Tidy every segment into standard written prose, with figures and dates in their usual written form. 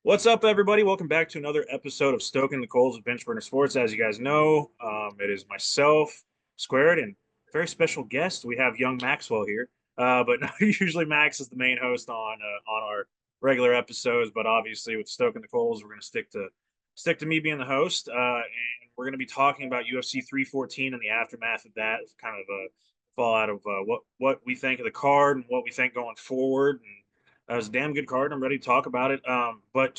What's up, everybody? Welcome back to another episode of Stoking the Coals with Benchburner Sports. As you guys know, it is myself, Squared, and very special guest. We have young Maxwell here, but usually Max is the main host on our regular episodes. But obviously, with Stoking the Coals, we're going to stick to me being the host, and we're going to be talking about UFC 314 and the aftermath of that. It's kind of a fallout of what we think of the card and what we think going forward. And that was a damn good card. I'm ready to talk about it. But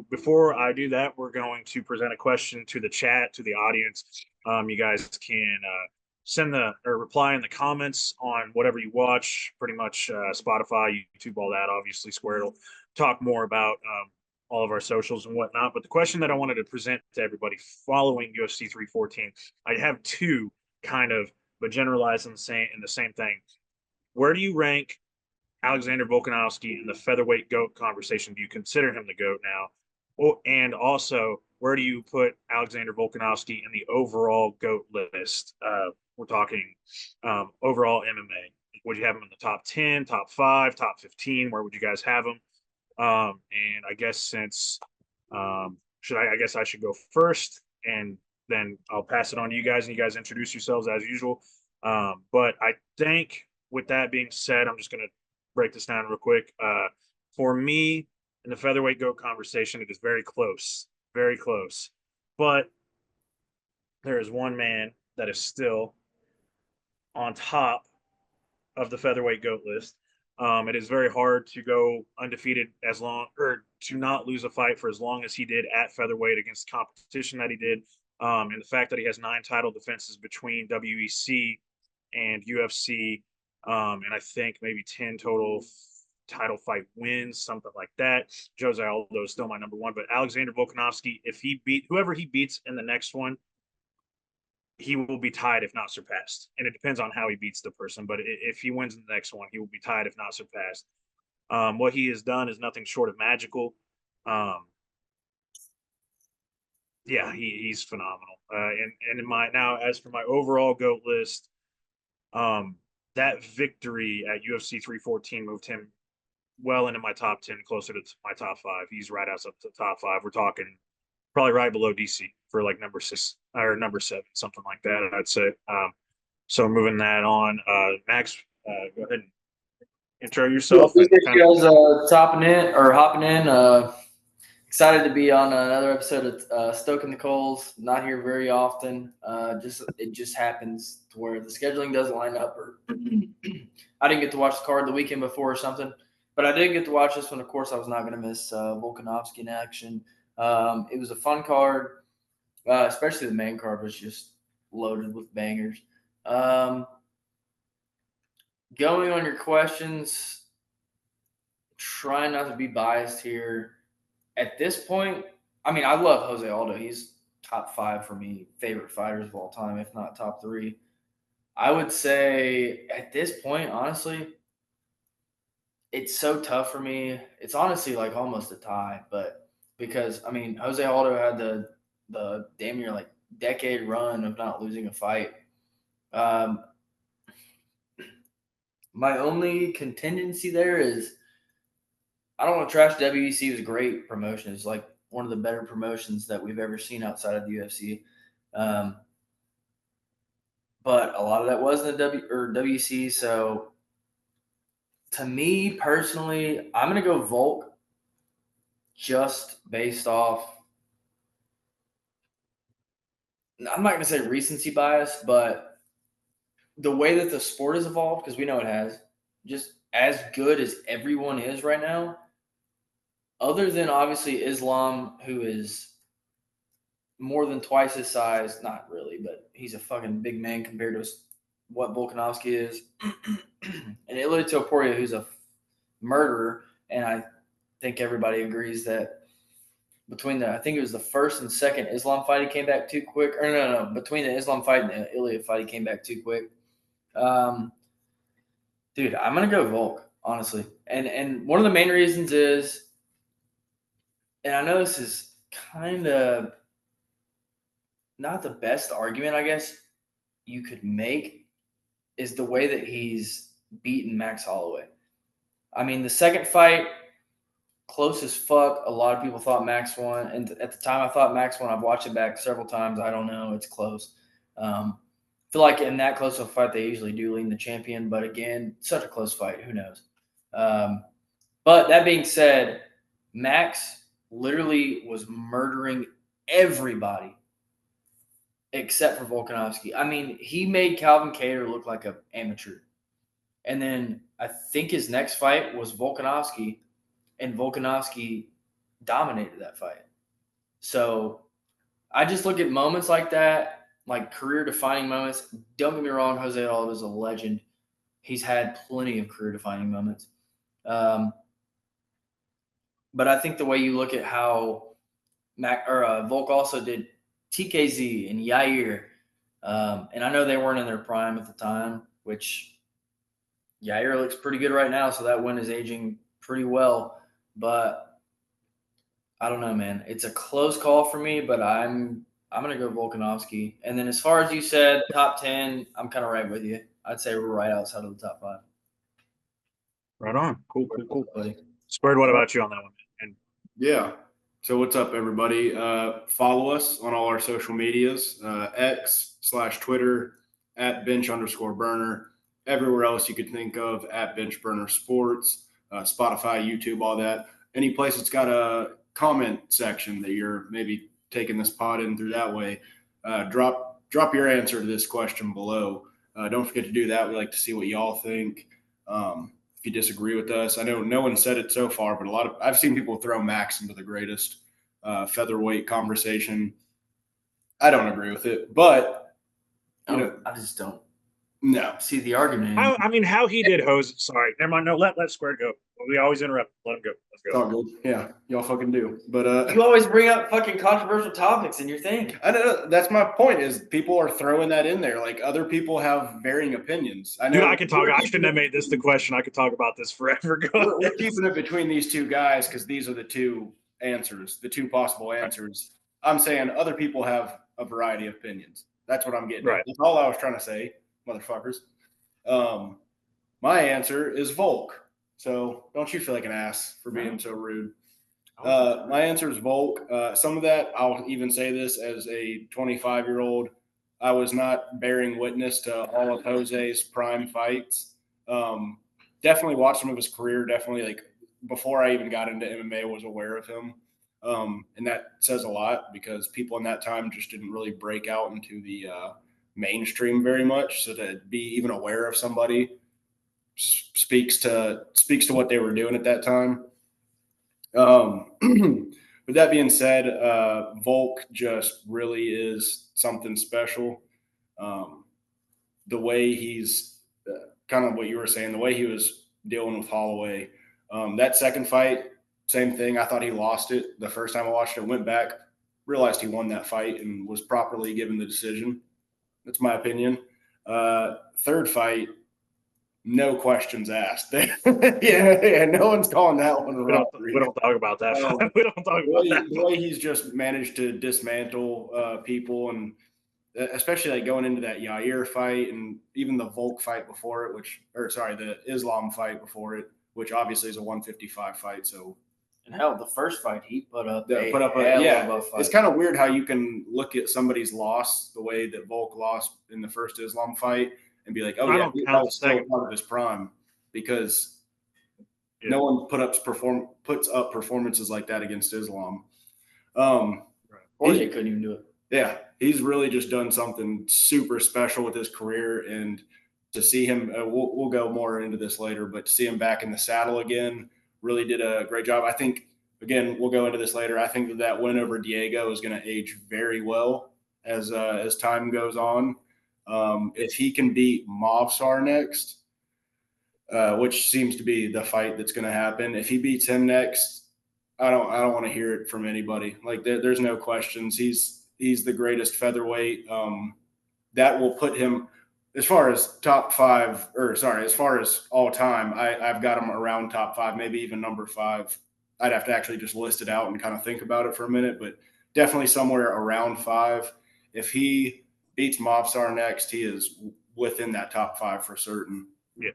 before I do that, we're going to present a question to the chat, to the audience. You guys can send or reply in the comments on whatever you watch, pretty much Spotify, YouTube, all that. Obviously, Square will talk more about all of our socials and whatnot. But the question that I wanted to present to everybody following UFC 314, I have two kind of, but generalized in the same thing. Where do you rank Alexander Volkanovski in the featherweight GOAT conversation? Do you consider him the GOAT now? And also, where do you put Alexander Volkanovski in the overall GOAT list? We're talking overall MMA. Would you have him in the top 10, top 5, top 15? Where would you guys have him? And I guess I guess I should go first, and then I'll pass it on to you guys, and you guys introduce yourselves as usual. But I think with that being said, I'm just going to break this down real quick. For me, in the featherweight GOAT conversation, it is very close, very close. But there is one man that is still on top of the featherweight GOAT list. It is very hard to go undefeated or to not lose a fight for as long as he did at featherweight against competition that he did. And the fact that he has 9 title defenses between WEC and UFC, and I think maybe 10 total title fight wins, something like that. Jose Aldo is still my number one, but Alexander Volkanovski, if he beat whoever he beats in the next one, he will be tied if not surpassed. And it depends on how he beats the person, but if he wins in the next one, he will be tied if not surpassed. What he has done is nothing short of magical. Yeah, he's phenomenal. And as for my overall GOAT list, that victory at UFC 314 moved him well into my top 10, closer to my top 5. He's right outside the top 5. We're talking probably right below DC for like number 6 or number 7, something like that, I'd say. So moving that on, Max, go ahead and intro Cool. yourself and Appreciate kind you of. guys hopping in. Excited to be on another episode of Stoking the Coals. Not here very often. It just happens to where the scheduling doesn't line up, or I didn't get to watch the card the weekend before or something. But I did get to watch this one. Of course, I was not going to miss Volkanovski in action. It was a fun card, especially the main card was just loaded with bangers. Going on your questions, trying not to be biased here. At this point, I mean, I love Jose Aldo. He's top 5 for me, favorite fighters of all time, if not top 3. I would say at this point, honestly, it's so tough for me. It's honestly like almost a tie, but because I mean, Jose Aldo had the damn near like decade run of not losing a fight. Um, my only contingency there is I don't want to trash WEC. It was a great promotion. It's like one of the better promotions that we've ever seen outside of the UFC. But a lot of that was in the WC. So to me personally, I'm going to go Volk just based off, I'm not going to say recency bias, but the way that the sport has evolved, because we know it has, just as good as everyone is right now, other than obviously Islam, who is more than twice his size, not really, but he's a fucking big man compared to what Volkanovski is. And Ilia Topuria, who's a murderer, and I think everybody agrees that I think it was the first and second Islam fight, he came back too quick. Or no, between the Islam fight and the Ilia fight, he came back too quick. Dude, I'm gonna go Volk, honestly, and one of the main reasons is, and I know this is kind of not the best argument, I guess you could make, is the way that he's beaten Max Holloway. I mean, the second fight, close as fuck. A lot of people thought Max won, and at the time I thought Max won. I've watched it back several times. I don't know. It's close. I feel like in that close of a fight, they usually do lean the champion. But again, such a close fight. Who knows? But that being said, Max literally was murdering everybody except for Volkanovski. I mean, he made Calvin Kattar look like an amateur. And then I think his next fight was Volkanovski, and Volkanovski dominated that fight. So I just look at moments like that, like career-defining moments. Don't get me wrong, Jose Aldo is a legend. He's had plenty of career-defining moments. But I think the way you look at how Volk also did TKZ and Yair, and I know they weren't in their prime at the time, which Yair looks pretty good right now, so that win is aging pretty well. But I don't know, man. It's a close call for me, but I'm gonna go Volkanovski. And then as far as you said, top 10, I'm kind of right with you. I'd say we're right outside of the top 5. Right on. Cool. Squared, what about you on that one? And yeah. So what's up, everybody? Follow us on all our social medias, X/Twitter @bench_burner. Everywhere else you could think of @benchburnersports, Spotify, YouTube, all that. Any place that's got a comment section that you're maybe taking this pod in through that way, drop your answer to this question below. Don't forget to do that. We like to see what y'all think. If you disagree with us, I know no one said it so far, but I've seen people throw Max into the greatest featherweight conversation. I don't agree with it, but I just don't no see the argument. How he did Jose. Sorry, never mind. No, let Squared go. We always interrupt. Let him go. Let's go. It's all good. Yeah, y'all fucking do. But you always bring up fucking controversial topics in your thing. I know that's my point. Is people are throwing that in there. Like other people have varying opinions. I know. Dude, I can talk. I shouldn't have made this the question. I could talk about this forever. We're keeping it between these two guys because these are the two answers, the two possible answers. I'm saying other people have a variety of opinions. That's what I'm getting. Right. That's all I was trying to say, motherfuckers. My answer is Volk. So don't you feel like an ass for being so rude. My answer is Volk. Some of that, I'll even say this as a 25-year-old, I was not bearing witness to all of Jose's prime fights. Definitely watched some of his career. Definitely, like before I even got into MMA, was aware of him. And that says a lot because people in that time just didn't really break out into the mainstream very much. So to be even aware of somebody speaks to what they were doing at that time. With that being said, Volk just really is something special. The way he's kind of what you were saying, the way he was dealing with Holloway. That second fight, same thing. I thought he lost it the first time I watched it, went back, realized he won that fight and was properly given the decision. That's my opinion. Third fight, no questions asked. yeah, no one's calling that one a robbery. We don't talk about that. We don't talk about that. The way he's just managed to dismantle people, and especially like going into that Yair fight and even the Volk fight before it, the Islam fight before it, which obviously is a 155 fight. So, and hell, the first fight he put up a fight. It's kind of weird how you can look at somebody's loss the way that Volk lost in the first Islam fight and be like, oh, yeah, that was still part of his prime because no one puts up performances like that against Islam. Or they couldn't even do it. Yeah, he's really just done something super special with his career. And to see him, we'll go more into this later, but to see him back in the saddle again, really did a great job. I think, again, we'll go into this later. I think that win over Diego is going to age very well as time goes on. If he can beat Movsar next, which seems to be the fight that's going to happen, if he beats him next, I don't want to hear it from anybody. Like there's no questions. He's the greatest featherweight. That will put him as far as as far as all time. I've got him around top 5, maybe even number 5. I'd have to actually just list it out and kind of think about it for a minute, but definitely somewhere around 5. If he beats Movsar next, he is within that top 5 for certain. Yeah.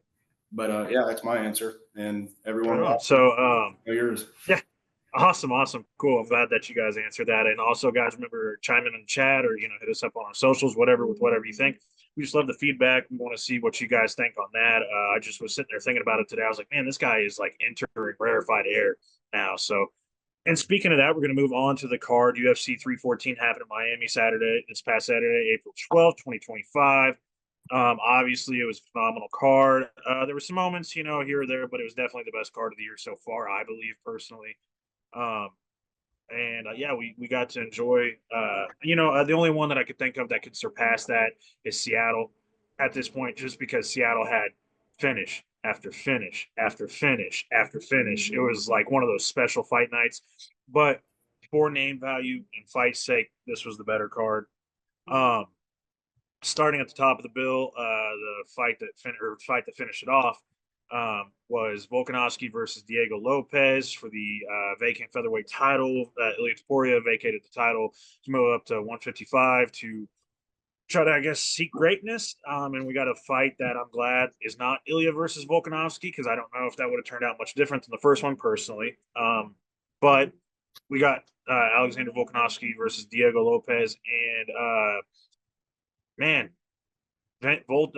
But yeah, that's my answer, and everyone Right on. watching, So, yours. yeah, awesome, awesome, cool. I'm glad that you guys answered that, and also, guys, remember chime in the chat or hit us up on our socials, whatever, with whatever you think. We just love the feedback. We want to see what you guys think on that. I just was sitting there thinking about it today. I was like, man, this guy is like entering rarefied air now. So, and speaking of that, we're going to move on to the card. UFC 314 happened in Miami this past Saturday, April 12th, 2025. Obviously, it was a phenomenal card. There were some moments, here or there, but it was definitely the best card of the year so far, I believe, personally. Um, and yeah, we got to enjoy. The only one that I could think of that could surpass that is Seattle at this point, just because Seattle had finish after finish after finish after finish. It was like one of those special fight nights. But for name value and fight sake, this was the better card. Um, Starting at the top of the bill, the fight that finished it off was Volkanovski versus Diego Lopez for the vacant featherweight title. Ilya Topuria vacated the title to move up to 155 to try to, I guess, seek greatness. And we got a fight that I'm glad is not Ilya versus Volkanovski, because I don't know if that would have turned out much different than the first one personally. But we got Alexander Volkanovski versus Diego Lopez, and man, vintage Volk,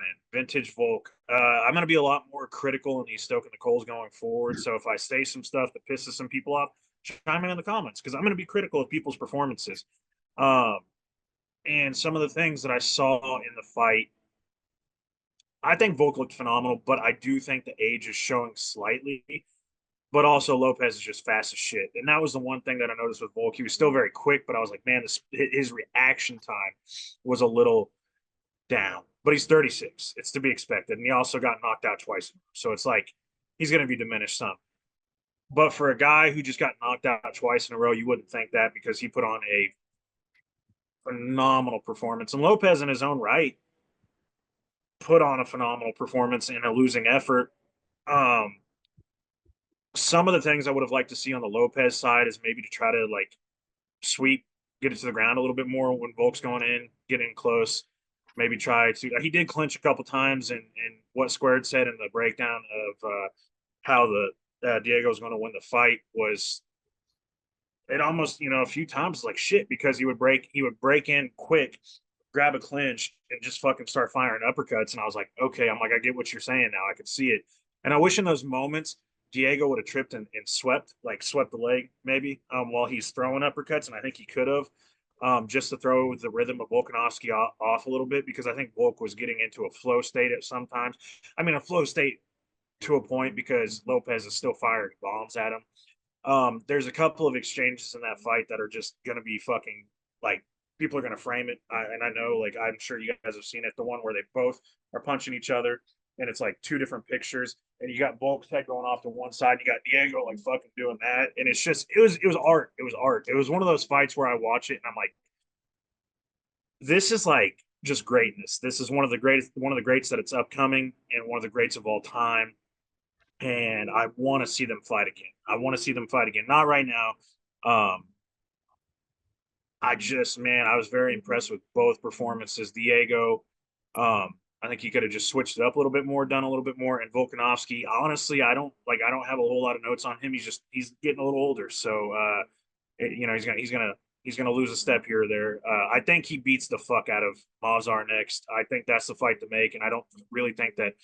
man, vintage Volk. I'm going to be a lot more critical in these Stoking the Coals going forward. So if I say some stuff that pisses some people off, chime in the comments, because I'm going to be critical of people's performances. Um, and some of the things that I saw in the fight, I think Volk looked phenomenal, but I do think the age is showing slightly. But also Lopez is just fast as shit, and that was the one thing that I noticed with Volk. He was still very quick, but I was like, man, his reaction time was a little down, but he's 36. It's to be expected. And he also got knocked out twice. So it's like he's going to be diminished some. But for a guy who just got knocked out twice in a row, you wouldn't think that, because he put on a phenomenal performance. And Lopez, in his own right, put on a phenomenal performance in a losing effort. Um, some of the things I would have liked to see on the Lopez side is maybe to try to like sweep, get it to the ground a little bit more when Volk's going in, get in close, maybe try to. He did clinch a couple times, and what Squared said in the breakdown of how the Diego was going to win the fight was it almost a few times like shit, because he would break in quick, grab a clinch, and just fucking start firing uppercuts. And I was like, okay, I'm like, I get what you're saying now. I can see it. And I wish in those moments Diego would have tripped and swept the leg maybe while he's throwing uppercuts. And I think he could have, just to throw the rhythm of Volkanovski off a little bit, because I think Volk was getting into a flow state at sometimes. I mean, a flow state to a point, because Lopez is still firing bombs at him. There's a couple of exchanges in that fight that are just gonna be fucking like, people are gonna frame it, and I know, like, I'm sure you guys have seen it. The one where they both are punching each other, and it's like two different pictures, and you got Volk's head going off to one side, you got Diego like fucking doing that, and it's just it was art. It was art. It was one of those fights where I watch it and I'm like, this is like just greatness. This is one of the greats that it's upcoming, and one of the greats of all time, and I want to see them fight again. I want to see them fight again. Not right now. Um, I was very impressed with both performances. Diego, I think he could have just switched it up a little bit more, done a little bit more. And Volkanovski, honestly, I don't have a whole lot of notes on him. He's getting a little older, so he's gonna lose a step here or there. I think he beats the fuck out of Mavzar next. I think that's the fight to make, and I don't really think that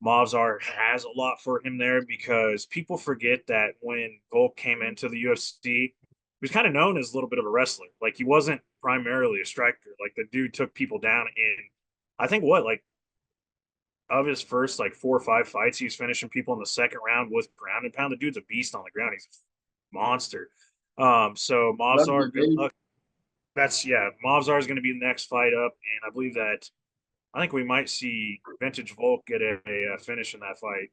Mavzar has a lot for him there, because people forget that when Volk came into the UFC, he was kind of known as a little bit of a wrestler. Like, he wasn't primarily a striker. Like, the dude took people down in, I think, like, of his first like 4 or 5 fights, he was finishing people in the second round with ground and pound. The dude's a beast on the ground. He's a monster. So Mavzar, good luck. Mavzar is going to be the next fight up, and I think we might see Vintage Volk get a finish in that fight.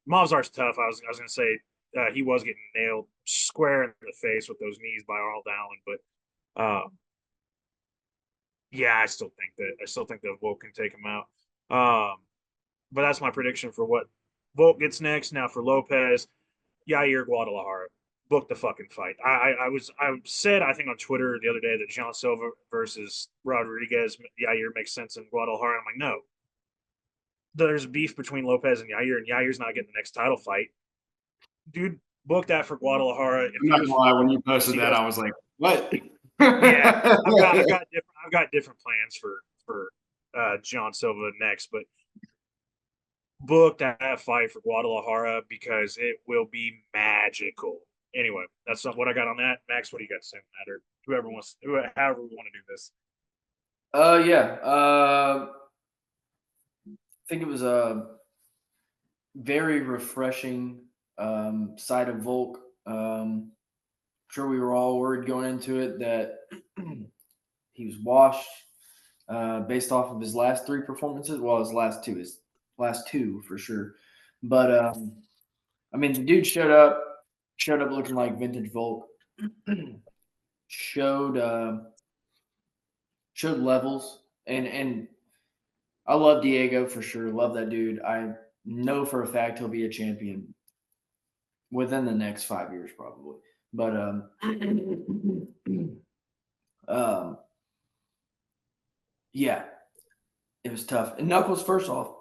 Mavzar's tough. I was going to say he was getting nailed square in the face with those knees by Arnold Allen, but yeah, I still think that Volk can take him out. But that's my prediction for what Volk gets next. Now for Lopez, Yair Guadalajara, book the fucking fight. I said, I think on Twitter the other day, that John Silva versus Rodriguez, Yair makes sense in Guadalajara. I'm like, no, there's beef between Lopez and Yair's not getting the next title fight. Dude, book that for Guadalajara. I'm not gonna lie, when you posted that, I was like, "What?" Yeah, I've got different plans for John Silva next, but book that fight for Guadalajara because it will be magical. Anyway, that's not what I got on that. Max, what do you got to say on that? Or however we want to do this. Yeah. I think it was a very refreshing sight of Volk. Sure, we were all worried going into it that he was washed based off of his last 3 performances. Well, his last two for sure. But I mean, the dude showed up looking like vintage Volk. showed levels, and I love Diego for sure. Love that dude. I know for a fact he'll be a champion within the next 5 years, probably. But yeah, it was tough. And Knuckles, first off,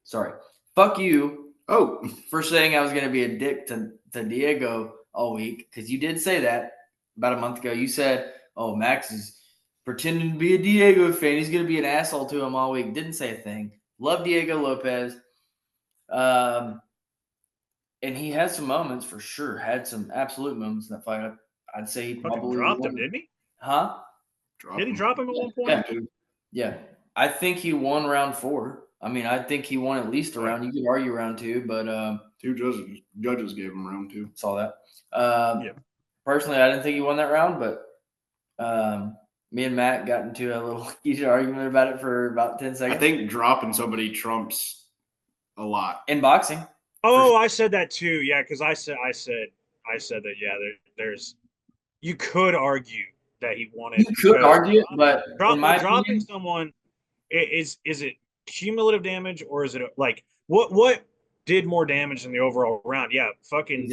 sorry, fuck you. Oh, for saying I was going to be a dick to Diego all week, because you did say that about a month ago. You said, "Oh, Max is pretending to be a Diego fan. He's going to be an asshole to him all week." Didn't say a thing. Love Diego Lopez. And he had some moments for sure. Had some absolute moments in that fight. I'd say he probably dropped him, didn't he? Huh? Did he drop him at one point? Yeah. I think he won round 4. I mean, I think he won at least a round. You could argue round 2, but 2 judges gave him round 2. Saw that. Personally, I didn't think he won that round, but me and Matt got into a little heated argument about it for about 10 seconds. I think dropping somebody trumps a lot in boxing. Oh, sure. I said that too. Yeah, because I said that. Yeah, there's you could argue that he won it. You could argue it, but dropping someone is it cumulative damage, or is it like what did more damage than the overall round? Yeah, fucking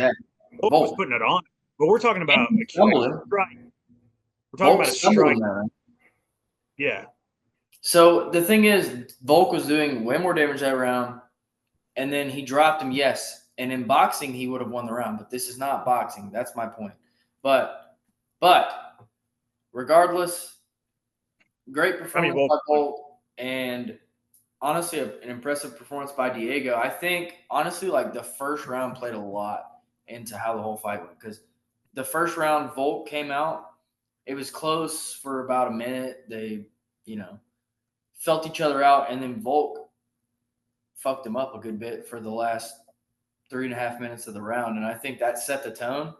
Volk was putting it on. But we're talking about a strike. We're talking about a strike. Yeah. So the thing is, Volk was doing way more damage that round, and then he dropped him. Yes, and in boxing he would have won the round, but this is not boxing. That's my point. But regardless, great performance by Volk, and honestly, an impressive performance by Diego. I think honestly, like the first round played a lot into how the whole fight went, because the first round Volk came out. It was close for about a minute. They, felt each other out, and then Volk fucked him up a good bit for the last 3.5 minutes of the round. And I think that set the tone.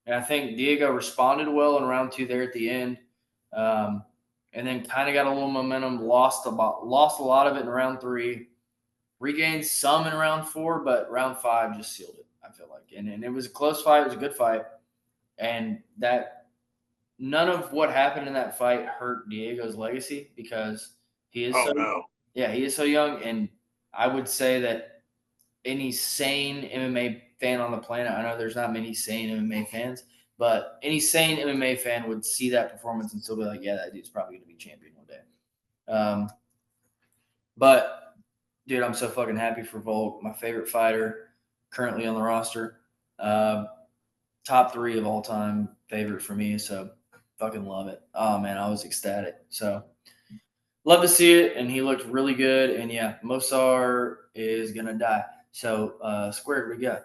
And I think Diego responded well in round 2 there at the end. And then kind of got a little momentum, lost a lot of it in round 3, regained some in round 4, but round 5 just sealed it, I feel like. And it was a close fight. It was a good fight. And that none of what happened in that fight hurt Diego's legacy, because he is he is so young. And I would say that any sane MMA fan on the planet, I know there's not many sane MMA fans, but any sane MMA fan would see that performance and still be like, yeah, that dude's probably going to be champion one day. But, dude, I'm so fucking happy for Volk, my favorite fighter currently on the roster. Top 3 of all time favorite for me, so fucking love it. Oh, man, I was ecstatic. So, love to see it, and he looked really good. And, yeah, Mosar is going to die. So, Squared, what do you got?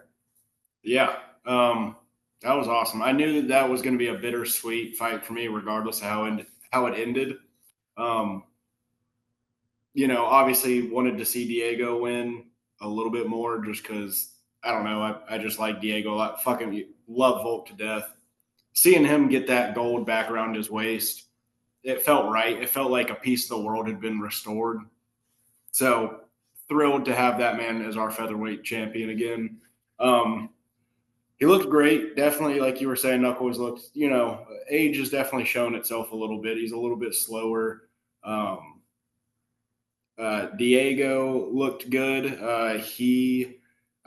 Yeah, that was awesome. I knew that was going to be a bittersweet fight for me, regardless of how it ended. Obviously wanted to see Diego win a little bit more, just because, I don't know, I just like Diego a lot. Fucking love Volk to death. Seeing him get that gold back around his waist, it felt right. It felt like a piece of the world had been restored. So thrilled to have that man as our featherweight champion again. He looked great. Definitely, like you were saying, Knuckles looked, age has definitely shown itself a little bit. He's a little bit slower. Diego looked good. I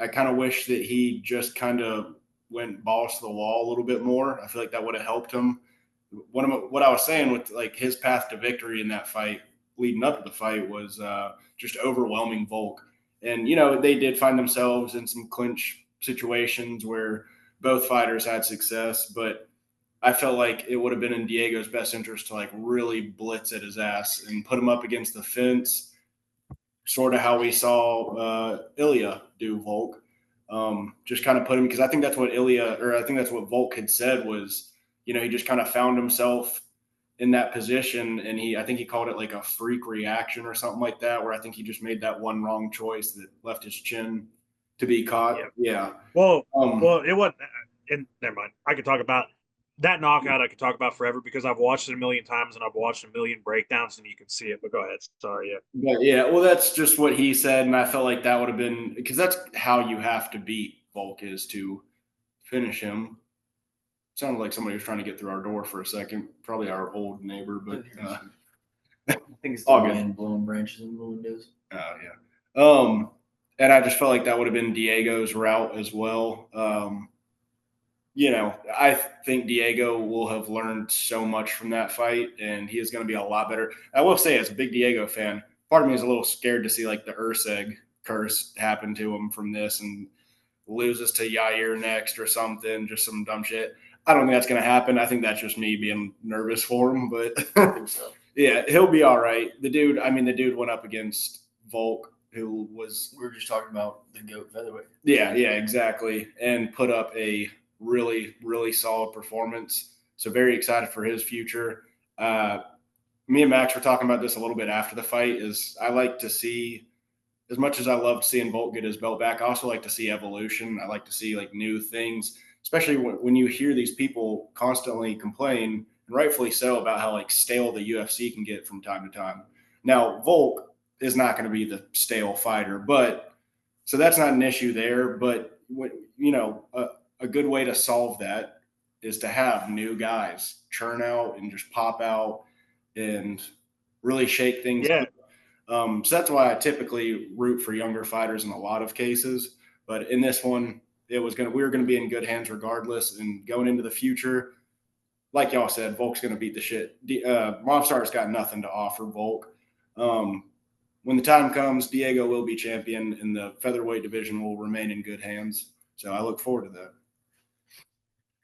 kind of wish that he just kind of went balls to the wall a little bit more. I feel like that would have helped him. What I was saying with like his path to victory in that fight leading up to the fight was just overwhelming Volk. And, they did find themselves in some clinch situations where both fighters had success, but I felt like it would have been in Diego's best interest to like really blitz at his ass and put him up against the fence, sort of how we saw Ilya do Volk. Just kind of put him, because I think that's what Volk had said was, he just kind of found himself in that position, and I think he called it like a freak reaction or something like that, where I think he just made that one wrong choice that left his chin to be caught. Yeah. Well, it wasn't. And never mind. I could talk about that knockout. I could talk about forever because I've watched it a million times and I've watched a million breakdowns, and you can see it. But go ahead. Sorry. Yeah. But yeah. Well, that's just what he said, and I felt like that would have been, because that's how you have to beat Volk, is to finish him. Sounded like somebody was trying to get through our door for a second. Probably our old neighbor, but I think it's all wind blowing branches in the windows. Oh yeah. And I just felt like that would have been Diego's route as well. I think Diego will have learned so much from that fight, and he is going to be a lot better. I will say, as a big Diego fan, part of me is a little scared to see like the Urseg curse happen to him from this and loses to Yair next or something, just some dumb shit. I don't think that's going to happen. I think that's just me being nervous for him, but I think so. Yeah, he'll be all right. The dude went up against Volk, who was, we were just talking about the GOAT featherweight. Yeah, exactly. And put up a really, really solid performance. So very excited for his future. Me and Max were talking about this a little bit after the fight, is I like to see, as much as I loved seeing Volk get his belt back, I also like to see evolution. I like to see like new things, especially when you hear these people constantly complain, and rightfully so, about how like stale the UFC can get from time to time. Now, Volk is not going to be the stale fighter, but so that's not an issue there. But a good way to solve that is to have new guys churn out and just pop out and really shake things up. So that's why I typically root for younger fighters in a lot of cases. But in this one, we were going to be in good hands regardless. And going into the future, like y'all said, Volk's going to beat the shit. Mobstar's got nothing to offer Volk. When the time comes, Diego will be champion, and the featherweight division will remain in good hands. So I look forward to that.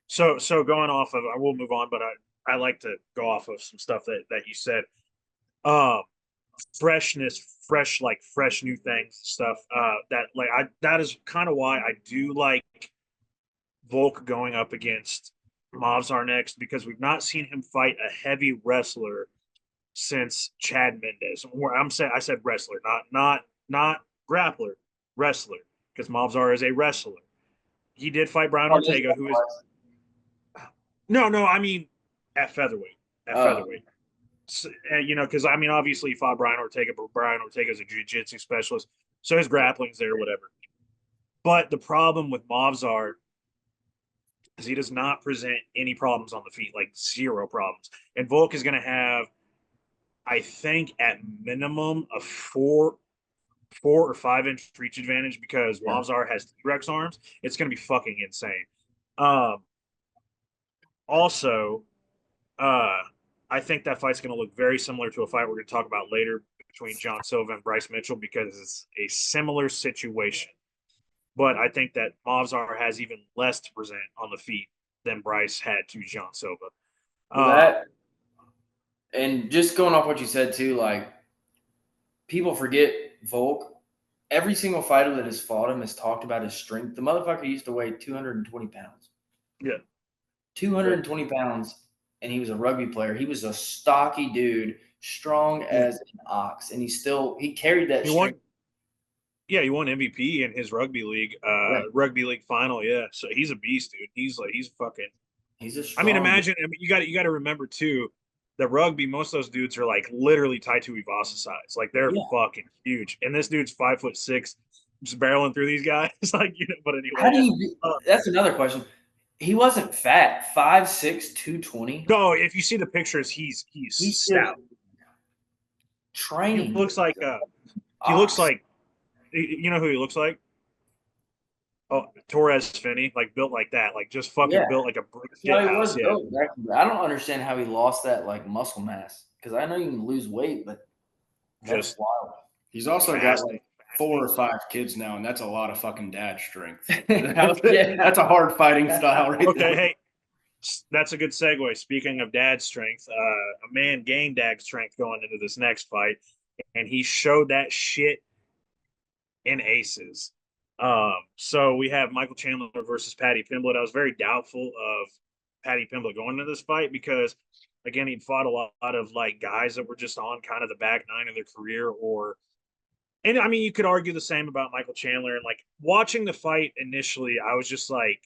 So going off of, I will move on, but I like to go off of some stuff that you said. Freshness, fresh new things, stuff. That is kind of why I do like Volk going up against Mobstar next, because we've not seen him fight a heavy wrestler since Chad Mendes. I said wrestler, not grappler, wrestler, because Mobstar is a wrestler. He did fight Brian Ortega, who is no, I mean at featherweight. Featherweight. So, because obviously he fought Brian Ortega, but Brian Ortega is a jiu-jitsu specialist, so his grappling's there, whatever. But the problem with Mobstar is he does not present any problems on the feet, like zero problems. And Volk is going to have, I think, at minimum a 4 or 5 inch reach advantage, because Mobstar has T-Rex arms. It's going to be fucking insane. Also, I think that fight's going to look very similar to a fight we're going to talk about later between John Silva and Bryce Mitchell, because it's a similar situation. But I think that Mobstar has even less to present on the feet than Bryce had to John Silva. And just going off what you said too, like, people forget Volk. Every single fighter that has fought him has talked about his strength. The motherfucker used to weigh 220 pounds. Yeah. 220 pounds, and he was a rugby player. He was a stocky dude, strong as an ox, and he carried that strength. He won MVP in his rugby league, rugby league final. Yeah, so he's a beast, dude. He's a strong. Imagine. You got to remember too, that rugby, most of those dudes are like literally Taito Ivasa size. Like they're fucking huge, and this dude's 5'6", just barreling through these guys. But anyway, how do you? That's another question. He wasn't fat. 5'6", 220. No, if you see the pictures, he's stout. Training. He looks like you know who he looks like? Oh, Torres Finney, like built like that, like just fucking built like a brick house. I don't understand how he lost that like muscle mass, because I know you can lose weight, but That's just wild. He's also fast. got like 4 or 5 kids now, and that's a lot of fucking dad strength. Yeah. That's a hard fighting style right Okay, there. hey, that's a good segue. Speaking of dad strength, a man gained dad strength going into this next fight, and he showed that shit in aces. So we have Michael Chandler versus Paddy Pimblett. I was very doubtful of Paddy Pimblett going into this fight because, again, he'd fought a lot of like guys that were just on kind of the back nine of their career, or, and I mean, you could argue the same about Michael Chandler. And like watching the fight initially, I was just like,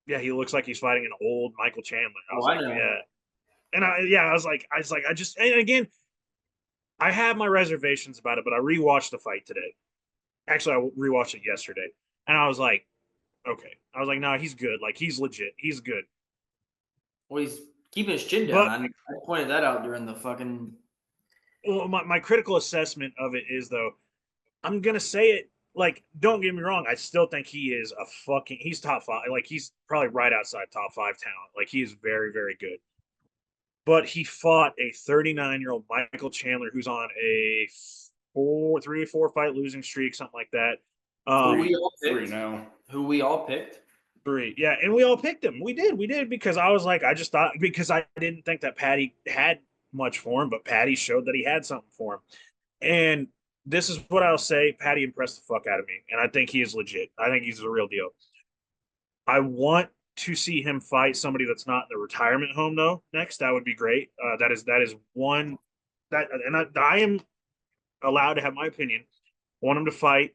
yeah, he looks like he's fighting an old Michael Chandler. I was I like, know. yeah, and I just, and again, I have my reservations about it, but I rewatched the fight today. Actually, I rewatched it yesterday, and I was like, okay. I was like, no, he's good. Like he's legit. He's good. Well, he's keeping his chin down. But I pointed that out during the fucking. well, my critical assessment of it is though, I'm gonna say it. Like, don't get me wrong. I still think he is a fucking. He's top five. Like he's probably right outside top five talent. Like he is very very good. But he fought a 39-year-old Michael Chandler who's on a 3 or 4 fight losing streak, something like that. Who we all 3 picked. now. Who we all picked. 3, yeah, and we all picked him. We did because I was like, I just thought because I didn't think that Paddy had much for him, but Paddy showed that he had something for him. And this is what I'll say: Paddy impressed the fuck out of me, and I think he is legit. I think he's the real deal. I want to see him fight somebody that's not in the retirement home though. Next, that would be great. That is one that, and I am allowed to have my opinion. I want him to fight.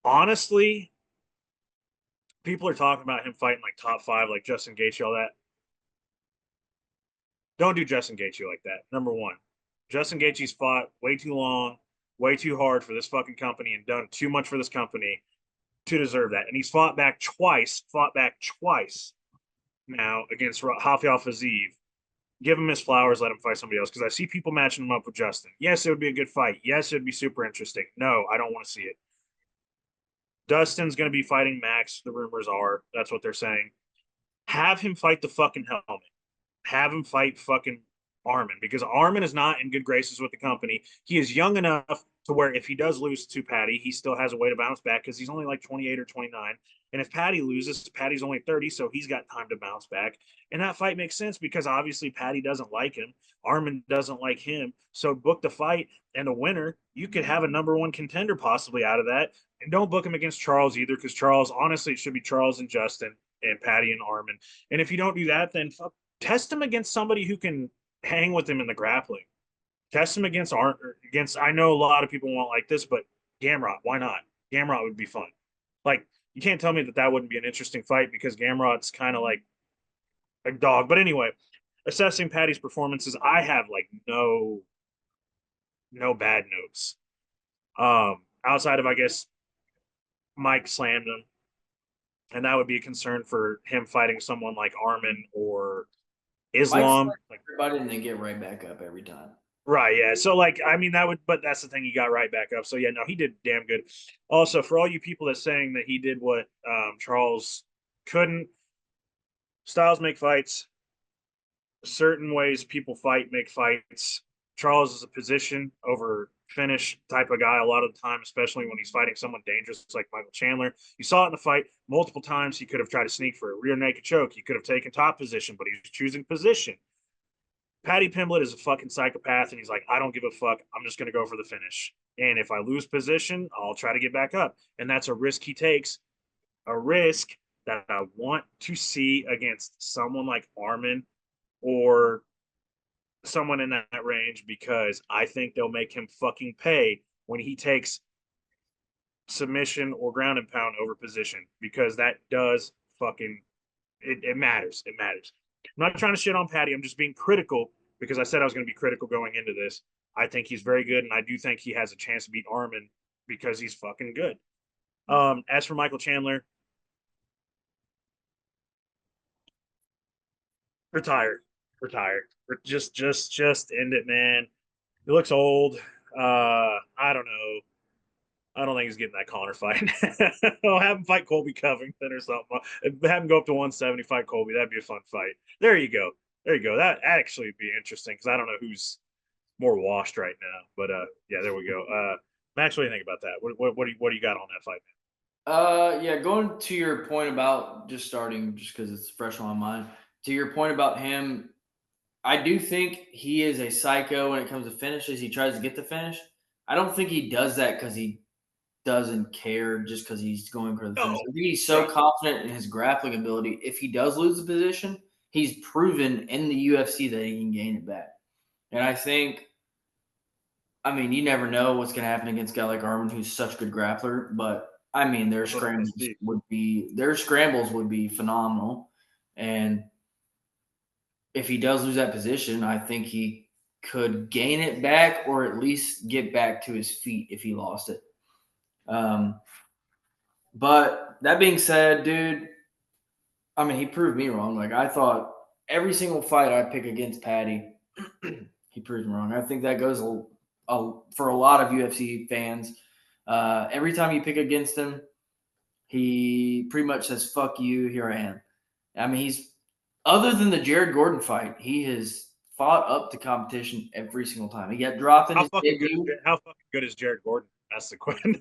Honestly, people are talking about him fighting like top 5, like Justin Gaethje, all that. Don't do Justin Gaethje like that. Number one, Justin Gaethje's fought way too long, way too hard for this fucking company, and done too much for this company to deserve that. And he's fought back twice now against Rafael Fiziev. Give him his flowers, let him fight somebody else. Because I see people matching him up with Justin. Yes, it would be a good fight. Yes, it would be super interesting. No, I don't want to see it. Dustin's going to be fighting Max, the rumors are. That's what they're saying. Have him fight the fucking helmet. Have him fight fucking Armin, because Armin is not in good graces with the company. He is young enough to where if he does lose to Paddy, he still has a way to bounce back because he's only like 28 or 29. And if Paddy loses, Paddy's only 30, so he's got time to bounce back. And that fight makes sense because obviously Paddy doesn't like him. Armin doesn't like him. So book the fight, and the winner, you could have a number one contender possibly out of that. And don't book him against Charles either, because Charles, honestly, it should be Charles and Justin and Paddy and Armin. And if you don't do that, then test him against somebody who can hang with him in the grappling. Test him against I know a lot of people won't like this, but Gamrot, why not? Gamrot would be fun. Like, you can't tell me that wouldn't be an interesting fight because Gamrot's kind of like a dog. But anyway, assessing Paddy's performances, I have like no bad notes. Outside of, I guess, Mike slammed him, and that would be a concern for him fighting someone like Armin or Islam. Like, everybody and they get right back up every time. right, yeah. So, like, I mean, but that's the thing. He got right back up. So, yeah, no, he did damn good. Also, for all you people that saying that he did what Charles couldn't, styles make fights. Certain ways people fight make fights. Charles is a position over finish type of guy a lot of the time, especially when he's fighting someone dangerous like Michael Chandler. You saw it in the fight multiple times. He could have tried to sneak for a rear naked choke. He could have taken top position, but he was choosing position. Paddy Pimblett is a fucking psychopath, and he's like, I don't give a fuck. I'm just going to go for the finish. And if I lose position, I'll try to get back up. And that's a risk he takes, a risk that I want to see against someone like Armin or someone in that range, because I think they'll make him fucking pay when he takes submission or ground and pound over position, because that does fucking it matters. It matters. I'm not trying to shit on Paddy. I'm just being critical because I said I was going to be critical going into this. I think he's very good, and I do think he has a chance to beat Armin because he's fucking good. As for Michael Chandler, retire. Just end it, man. He looks old. I don't know. I don't think he's getting that Connor fight. I'll have him fight Colby Covington or something. Have him go up to 170, fight Colby. That'd be a fun fight. There you go. There you go. That actually would be interesting because I don't know who's more washed right now. But yeah, there we go. Max, what do you think about that? What do you got on that fight? Yeah, going to your point about just starting, just because it's fresh on my mind. To your point about him, I do think he is a psycho when it comes to finishes. He tries to get the finish. I don't think he does that because he doesn't care, just because he's going for the finish. No, I think he's so right. confident in his grappling ability. If he does lose the position, he's proven in the UFC that he can gain it back. And I think, I mean, you never know what's going to happen against a guy like Armin, who's such a good grappler. But I mean, That's what I want to see. their scrambles would be phenomenal. And if he does lose that position, I think he could gain it back or at least get back to his feet if he lost it. But that being said, dude, I mean, he proved me wrong. Like, I thought every single fight I pick against Paddy, he proved me wrong. I think that goes for a lot of UFC fans. Every time you pick against him, he pretty much says, "Fuck you, here I am." I mean, he's other than the Jared Gordon fight, he has fought up to competition every single time. He got dropped in How his fucking good? debut. How fucking good is Jared Gordon? That's the question.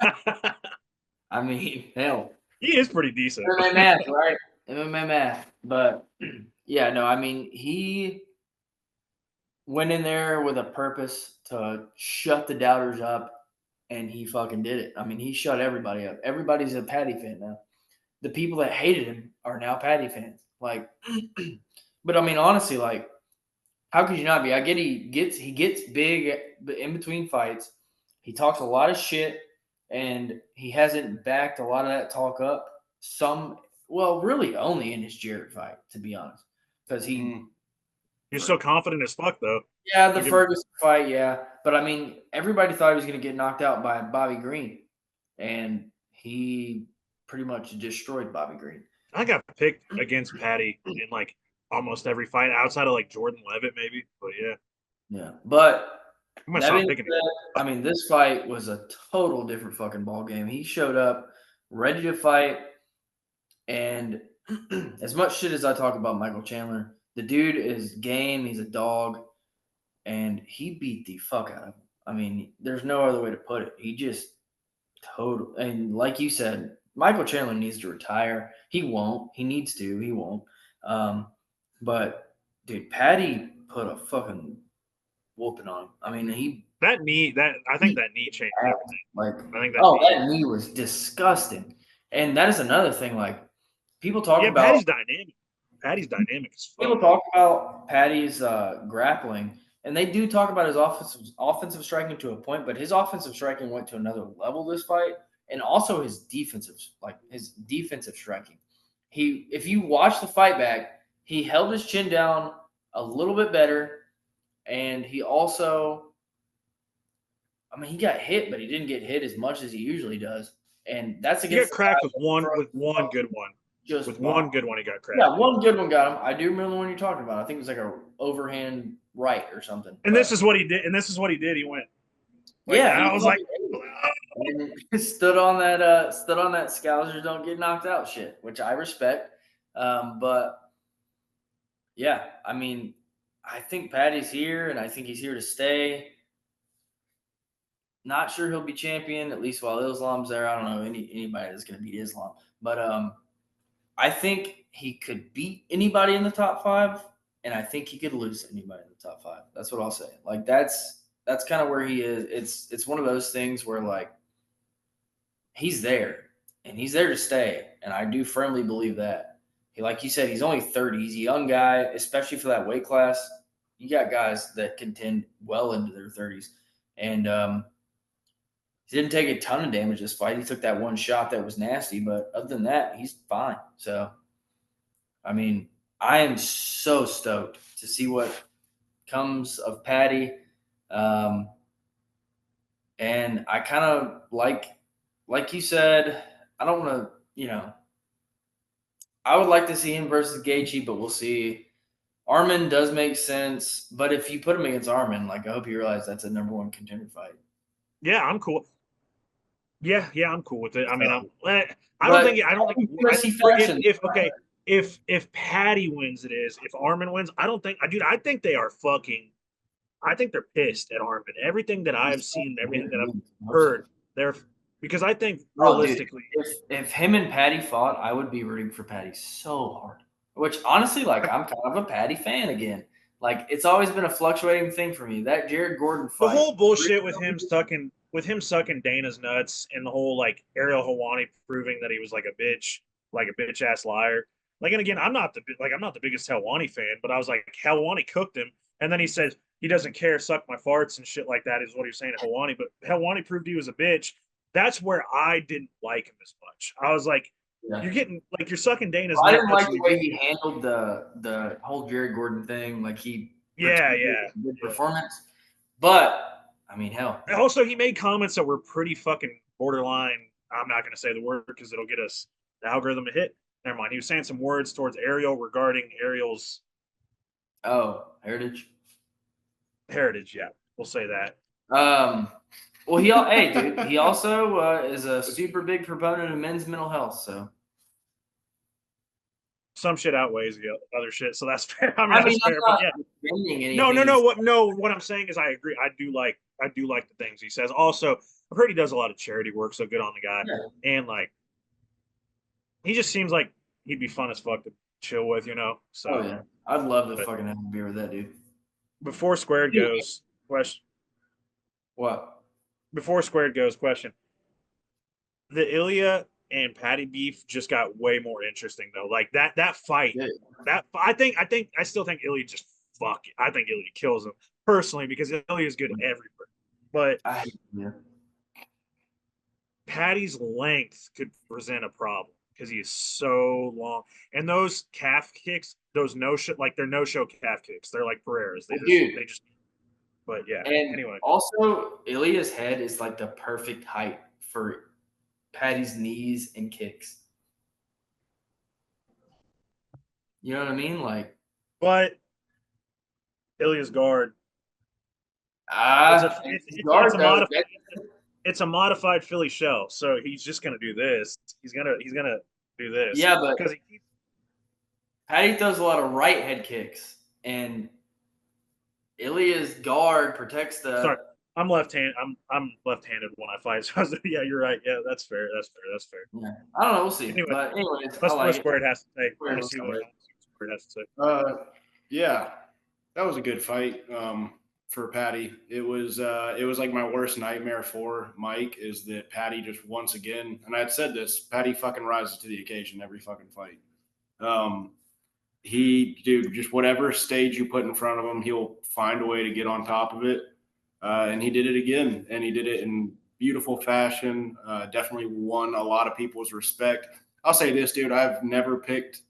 I mean, hell, He is pretty decent. MMA math, right? MMA math. But yeah, no, I mean, he went in there with a purpose to shut the doubters up, and he fucking did it. I mean, he shut everybody up. Everybody's a Paddy fan now. The people that hated him are now Paddy fans. Like, but I mean, honestly, like, how could you not be? I get he gets big in between fights. He talks a lot of shit, and he hasn't backed a lot of that talk up. Really only in his Jarrett fight, to be honest, because You're so confident as fuck, though. yeah, the Even Ferguson fight, yeah, but I mean, everybody thought he was going to get knocked out by Bobby Green, and he pretty much destroyed Bobby Green. I got picked against Paddy in like almost every fight outside of like Jordan Levitt, maybe. But yeah, Yeah, but I'm gonna that stop being picking. said, I mean, this fight was a total different fucking ball game. He showed up ready to fight, and as much shit as I talk about Michael Chandler, the dude is game. He's a dog, and he beat the fuck out of him. I mean, there's no other way to put it. He just total, and like you said, Michael Chandler needs to retire. He won't. He needs to. He won't. Um, but dude, Paddy put a fucking whooping on him. I mean, I think that knee changed everything. like, I think that knee was disgusting. And that is another thing. Like, people talk yeah, about Paddy's dynamic. Paddy's dynamic as fuck. people talk about Paddy's grappling, and they do talk about his offensive striking to a point, but his offensive striking went to another level this fight, and also his defensive striking. If you watch the fight back, he held his chin down a little bit better, and he also, I mean, he got hit, but he didn't get hit as much as he usually does, and that's He against got cracked with one good one. Just With wow. one good one, he got cracked. Yeah, one good one got him. I do remember the one you're talking about. I think it was like a overhand right or something. And this is what he did. He went. Like, yeah, I was like, stood on that Scousers don't get knocked out shit, which I respect. But yeah, I mean, I think Paddy's here, and I think he's here to stay. Not sure he'll be champion, at least while Islam's there. I don't know anybody that's going to beat Islam, but I think he could beat anybody in the top 5, and I think he could lose anybody in the top 5. That's what I'll say. Like, that's kind of where he is. It's one of those things where, like, he's there, and he's there to stay, and I do firmly believe that. Like you said, he's only 30. He's a young guy, especially for that weight class. You got guys that contend well into their 30s, and he didn't take a ton of damage this fight. He took that one shot that was nasty, but other than that, he's fine. So, I mean, I am so stoked to see what comes of Paddy. And I kind of like you said, I don't want to, I would like to see him versus Gaethje, but we'll see. Armin does make sense, but if you put him against Armin, like, I hope you realize that's a number 1 contender fight. yeah, I'm cool. Yeah, I'm cool with it. I mean, I don't think if Paddy wins, it is. If Armin wins, I don't think. Dude, I think they are fucking. I think they're pissed at Armin. Everything that I've seen, everything that I've heard, they're because I think realistically, if him and Paddy fought, I would be rooting for Paddy so hard. Which honestly, like I'm kind of a Paddy fan again. Like it's always been a fluctuating thing for me. That Jared Gordon fight, the whole bullshit with him sucking Dana's nuts, and the whole like Ariel Helwani proving that he was like a bitch ass liar. Like, and again, I'm not the biggest Helwani fan, but I was like, Helwani cooked him, and then he says he doesn't care, suck my farts and shit like that is what he was saying to Helwani. But Helwani proved he was a bitch. That's where I didn't like him as much. I was like, you're sucking Dana's. I didn't like the way he handled the whole Jared Gordon thing. Like good performance. But I mean, hell. Also, he made comments that were pretty fucking borderline. I'm not going to say the word because it'll get us the algorithm to hit. Never mind. He was saying some words towards Ariel regarding Ariel's heritage. Yeah, we'll say that. Well, hey, dude, he also is a super big proponent of men's mental health. So some shit outweighs the other shit, so that's fair. That's fair. But yeah. No. What I'm saying is, I agree. I do like the things he says. Also, I've heard he does a lot of charity work, so good on the guy. Yeah. And like, he just seems like he'd be fun as fuck to chill with, you know. So yeah, I'd love to fucking have a beer with that dude. Before Squared goes, question. What? Before Squared goes, question. The Ilya and Paddy beef just got way more interesting though. Like that fight, I still think Ilya just fuck it. I think Ilya kills him personally because Ilya is good everywhere. But Paddy's length could present a problem because he is so long. And those calf kicks, those they're no-show calf kicks. They're like Pereira's. They just. But yeah. And anyway, also Ilya's head is like the perfect height for Paddy's knees and kicks. You know what I mean? Like, but Ilya's guard. It's a modified Philly shell, so he's just gonna do this. He's gonna do this. Yeah, but because Paddy throws a lot of right head kicks, and Ilya's guard protects the. Sorry, I'm left-handed. I'm left-handed when I fight. So yeah, you're right. Yeah, that's fair. Yeah. I don't know. We'll see. Anyway, but anyways, let's see what Squared has to say. I want to see what Squared has to say. Yeah, that was a good fight for Paddy. It was like my worst nightmare for Mike is that Paddy just once again, and I had said this, Paddy fucking rises to the occasion every fucking fight. Just whatever stage you put in front of him, he'll find a way to get on top of it. And he did it again, and he did it in beautiful fashion. Definitely won a lot of people's respect. I'll say this, dude, I've never picked,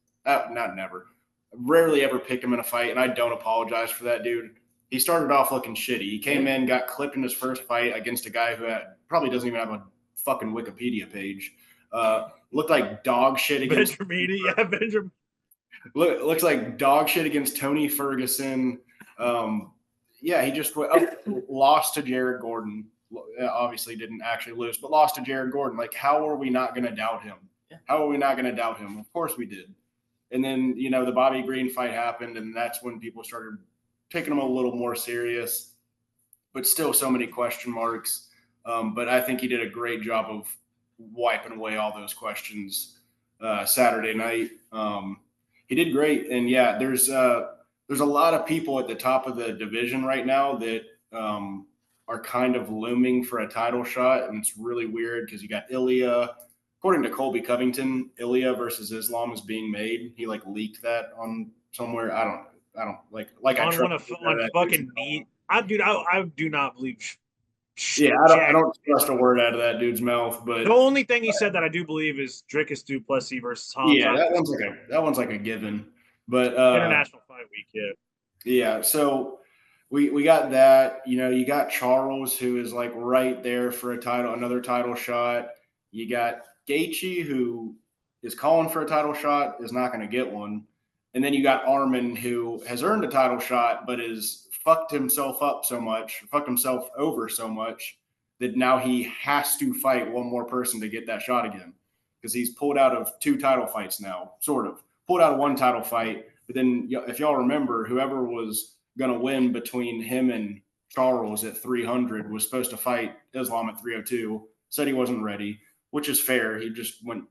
rarely ever picked him in a fight, and I don't apologize for that, dude. He started off looking shitty. He came in, got clipped in his first fight against a guy who probably doesn't even have a fucking Wikipedia page. Looked like dog shit against Benjamin. Looks like dog shit against Tony Ferguson. He just lost to Jared Gordon. Obviously didn't actually lose, but lost to Jared Gordon. Like, how are we not going to doubt him? How are we not going to doubt him? Of course we did. And then, the Bobby Green fight happened, and that's when people started taking him a little more serious, but still so many question marks. But I think he did a great job of wiping away all those questions Saturday night. He did great. And yeah, there's a lot of people at the top of the division right now that are kind of looming for a title shot. And it's really weird because you got Ilya. According to Colby Covington, Ilya versus Islam is being made. He leaked that on somewhere. I don't like on fucking need. I do not believe. Yeah, I don't trust a word out of that dude's mouth. But the only thing he said that I do believe is Dricus du Plessis versus Tom. Yeah, that one's like a given. But International Fight Week, yeah. Yeah, so we got that. You got Charles, who is right there for another title shot. You got Gaethje, who is calling for a title shot, is not going to get one. And then you got Armin, who has earned a title shot, but has fucked himself over so much that now he has to fight one more person to get that shot again because he's pulled out of 2 title fights now, sort of. pulled out one title fight. But then if y'all remember, whoever was going to win between him and Charles at 300 was supposed to fight Islam at 302, said he wasn't ready, which is fair. He just went,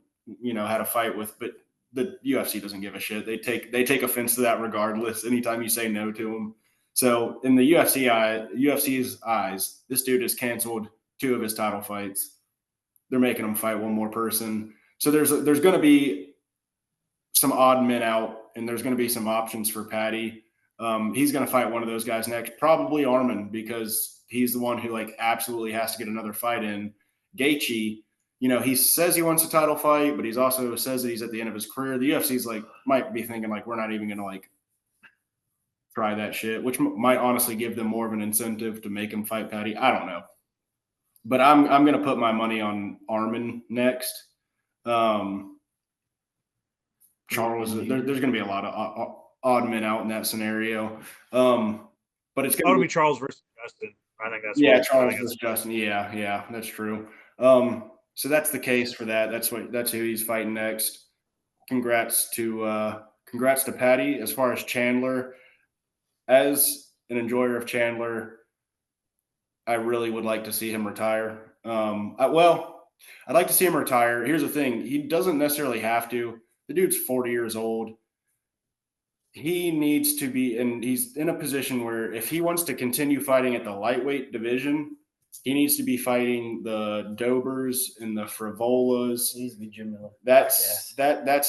had a fight with, but the UFC doesn't give a shit. They take offense to that regardless. Anytime you say no to them. So in the UFC's eyes, this dude has canceled 2 of his title fights. They're making him fight one more person. So there's going to be some odd men out, and there's going to be some options for Paddy. He's going to fight one of those guys next, probably Arman, because he's the one who absolutely has to get another fight in. Gaethje, he says he wants a title fight, but he's also says that he's at the end of his career. The UFC's might be thinking we're not even going to try that shit, which might honestly give them more of an incentive to make him fight Paddy. I don't know, but I'm going to put my money on Arman next. Charles, there's going to be a lot of odd men out in that scenario, but it's going to be Charles versus Justin. I think that's Charles versus Justin. Yeah, that's true. So that's the case for that. That's who he's fighting next. Congrats to Paddy. As far as Chandler, as an enjoyer of Chandler, I really would like to see him retire. I'd like to see him retire. Here's the thing. He doesn't necessarily have to. The dude's 40 years old. He needs to be, and he's in a position where if he wants to continue fighting at the lightweight division, he needs to be fighting the Dobers and the Frivolas. He needs to be Jim Miller. That's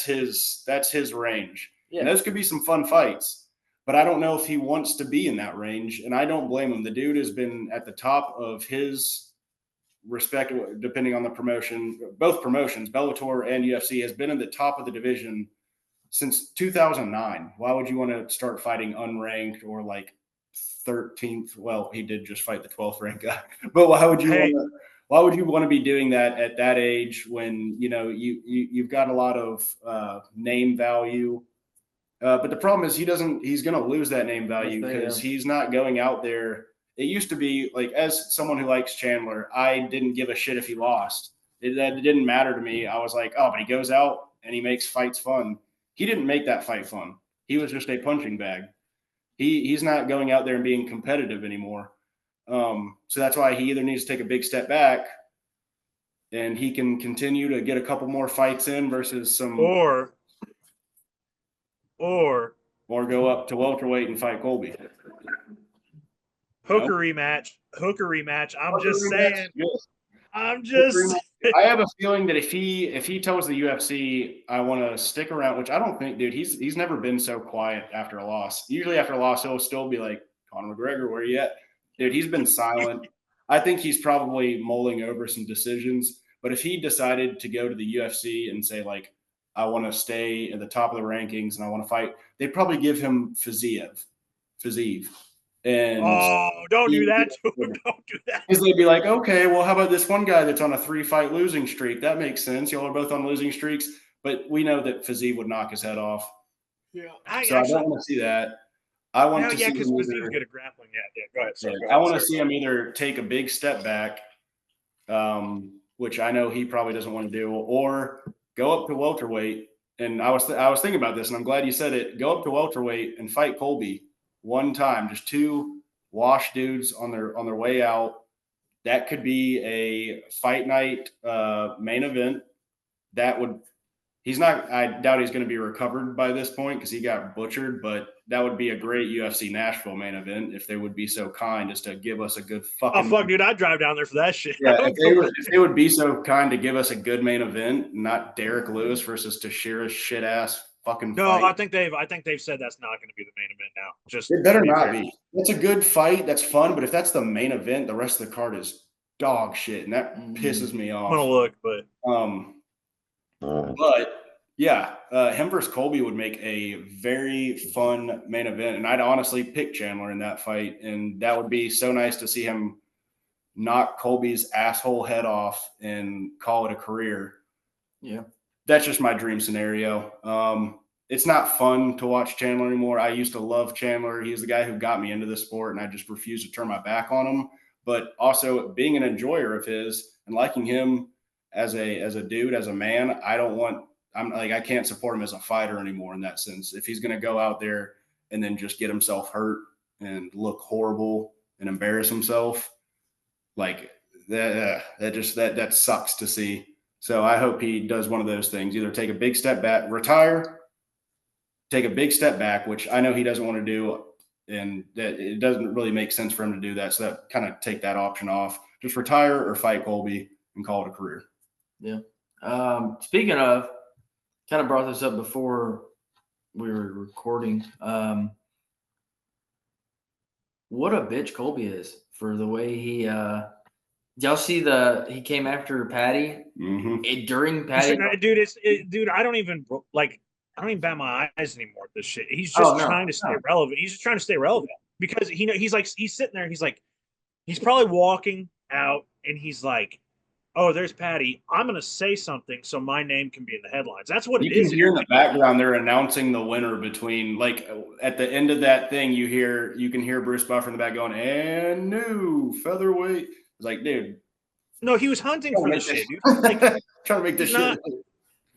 his range. Yeah. And those could be some fun fights, but I don't know if he wants to be in that range, and I don't blame him. The dude has been at the top of his respect, depending on the promotion. Both promotions, Bellator and UFC, has been in the top of the division since 2009. Why would you want to start fighting unranked or 13th? Well, he did just fight the 12th ranked guy, but why would you want to be doing that at that age when you've got a lot of name value? But the problem is he's going to lose that name value because he's not going out there. It used to be as someone who likes Chandler, I didn't give a shit if he lost. It didn't matter to me. I was like, oh, but he goes out and he makes fights fun. He didn't make that fight fun. He was just a punching bag. He's not going out there and being competitive anymore. So that's why he either needs to take a big step back and he can continue to get a couple more fights in versus some or go up to welterweight and fight Colby. Hooker rematch. I'm just saying. I have a feeling that if he tells the UFC, I want to stick around, which I don't think, dude, he's never been so quiet after a loss. Usually after a loss, he'll still be like, Conor McGregor, where you at? Dude, he's been silent. I think he's probably mulling over some decisions. But if he decided to go to the UFC and say, I want to stay at the top of the rankings and I want to fight, they'd probably give him Fiziev. And don't do that. Don't do that. Because they'd be like, okay, well, how about this one guy that's on a 3-fight losing streak? That makes sense. Y'all are both on losing streaks, but we know that Fiziev would knock his head off. Yeah, I don't want to see that. I want to see because Fiziev's good at grappling. Yeah, go ahead. Sorry, I want to see him either take a big step back, which I know he probably doesn't want to do, or go up to welterweight. And I was thinking about this, and I'm glad you said it. Go up to welterweight and fight Colby one time, just 2 wash dudes on their way out. That could be a fight night main event. I doubt he's going to be recovered by this point because he got butchered, but that would be a great UFC Nashville main event if they would be so kind as to give us a good fucking. Oh fuck, dude! I'd drive down there for that shit. Yeah, if they would be so kind to give us a good main event, not Derek Lewis versus Teixeira's shit ass fucking. No, fight. I think they've said that's not going to be the main event now. Just it better not be. It's a good fight. That's fun, but if that's the main event, the rest of the card is dog shit, and that pisses me off. I'm gonna look, but yeah, him versus Colby would make a very fun main event, and I'd honestly pick Chandler in that fight, and that would be so nice to see him knock Colby's asshole head off and call it a career. Yeah, that's just my dream scenario. It's not fun to watch Chandler anymore. I used to love Chandler. He's the guy who got me into the sport, and I just refuse to turn my back on him. But also being an enjoyer of his and liking him as a dude, as a man, I don't want I can't support him as a fighter anymore in that sense. If he's going to go out there and then just get himself hurt and look horrible and embarrass himself, like that sucks to see. So I hope he does one of those things, either take a big step back, retire, take a big step back, which I know he doesn't want to do. And that it doesn't really make sense for him to do that. So that kind of take that option off, just retire or fight Colby and call it a career. Yeah. Speaking of, kind of brought this up before we were recording. What a bitch Colby is for the way he y'all see he came after Paddy during Paddy. Dude, I don't even bat my eyes anymore at this shit. He's just trying to stay relevant. He's just trying to stay relevant because he's sitting there. He's probably walking out and he's like, oh, there's Paddy. I'm going to say something so my name can be in the headlines. That's what it is. You can hear in the background they're announcing the winner between, like, at the end of that thing, you can hear Bruce Buffer in the back going, and new featherweight. It's like, dude. No, he was hunting for this shit, dude. Like, trying to make this shit.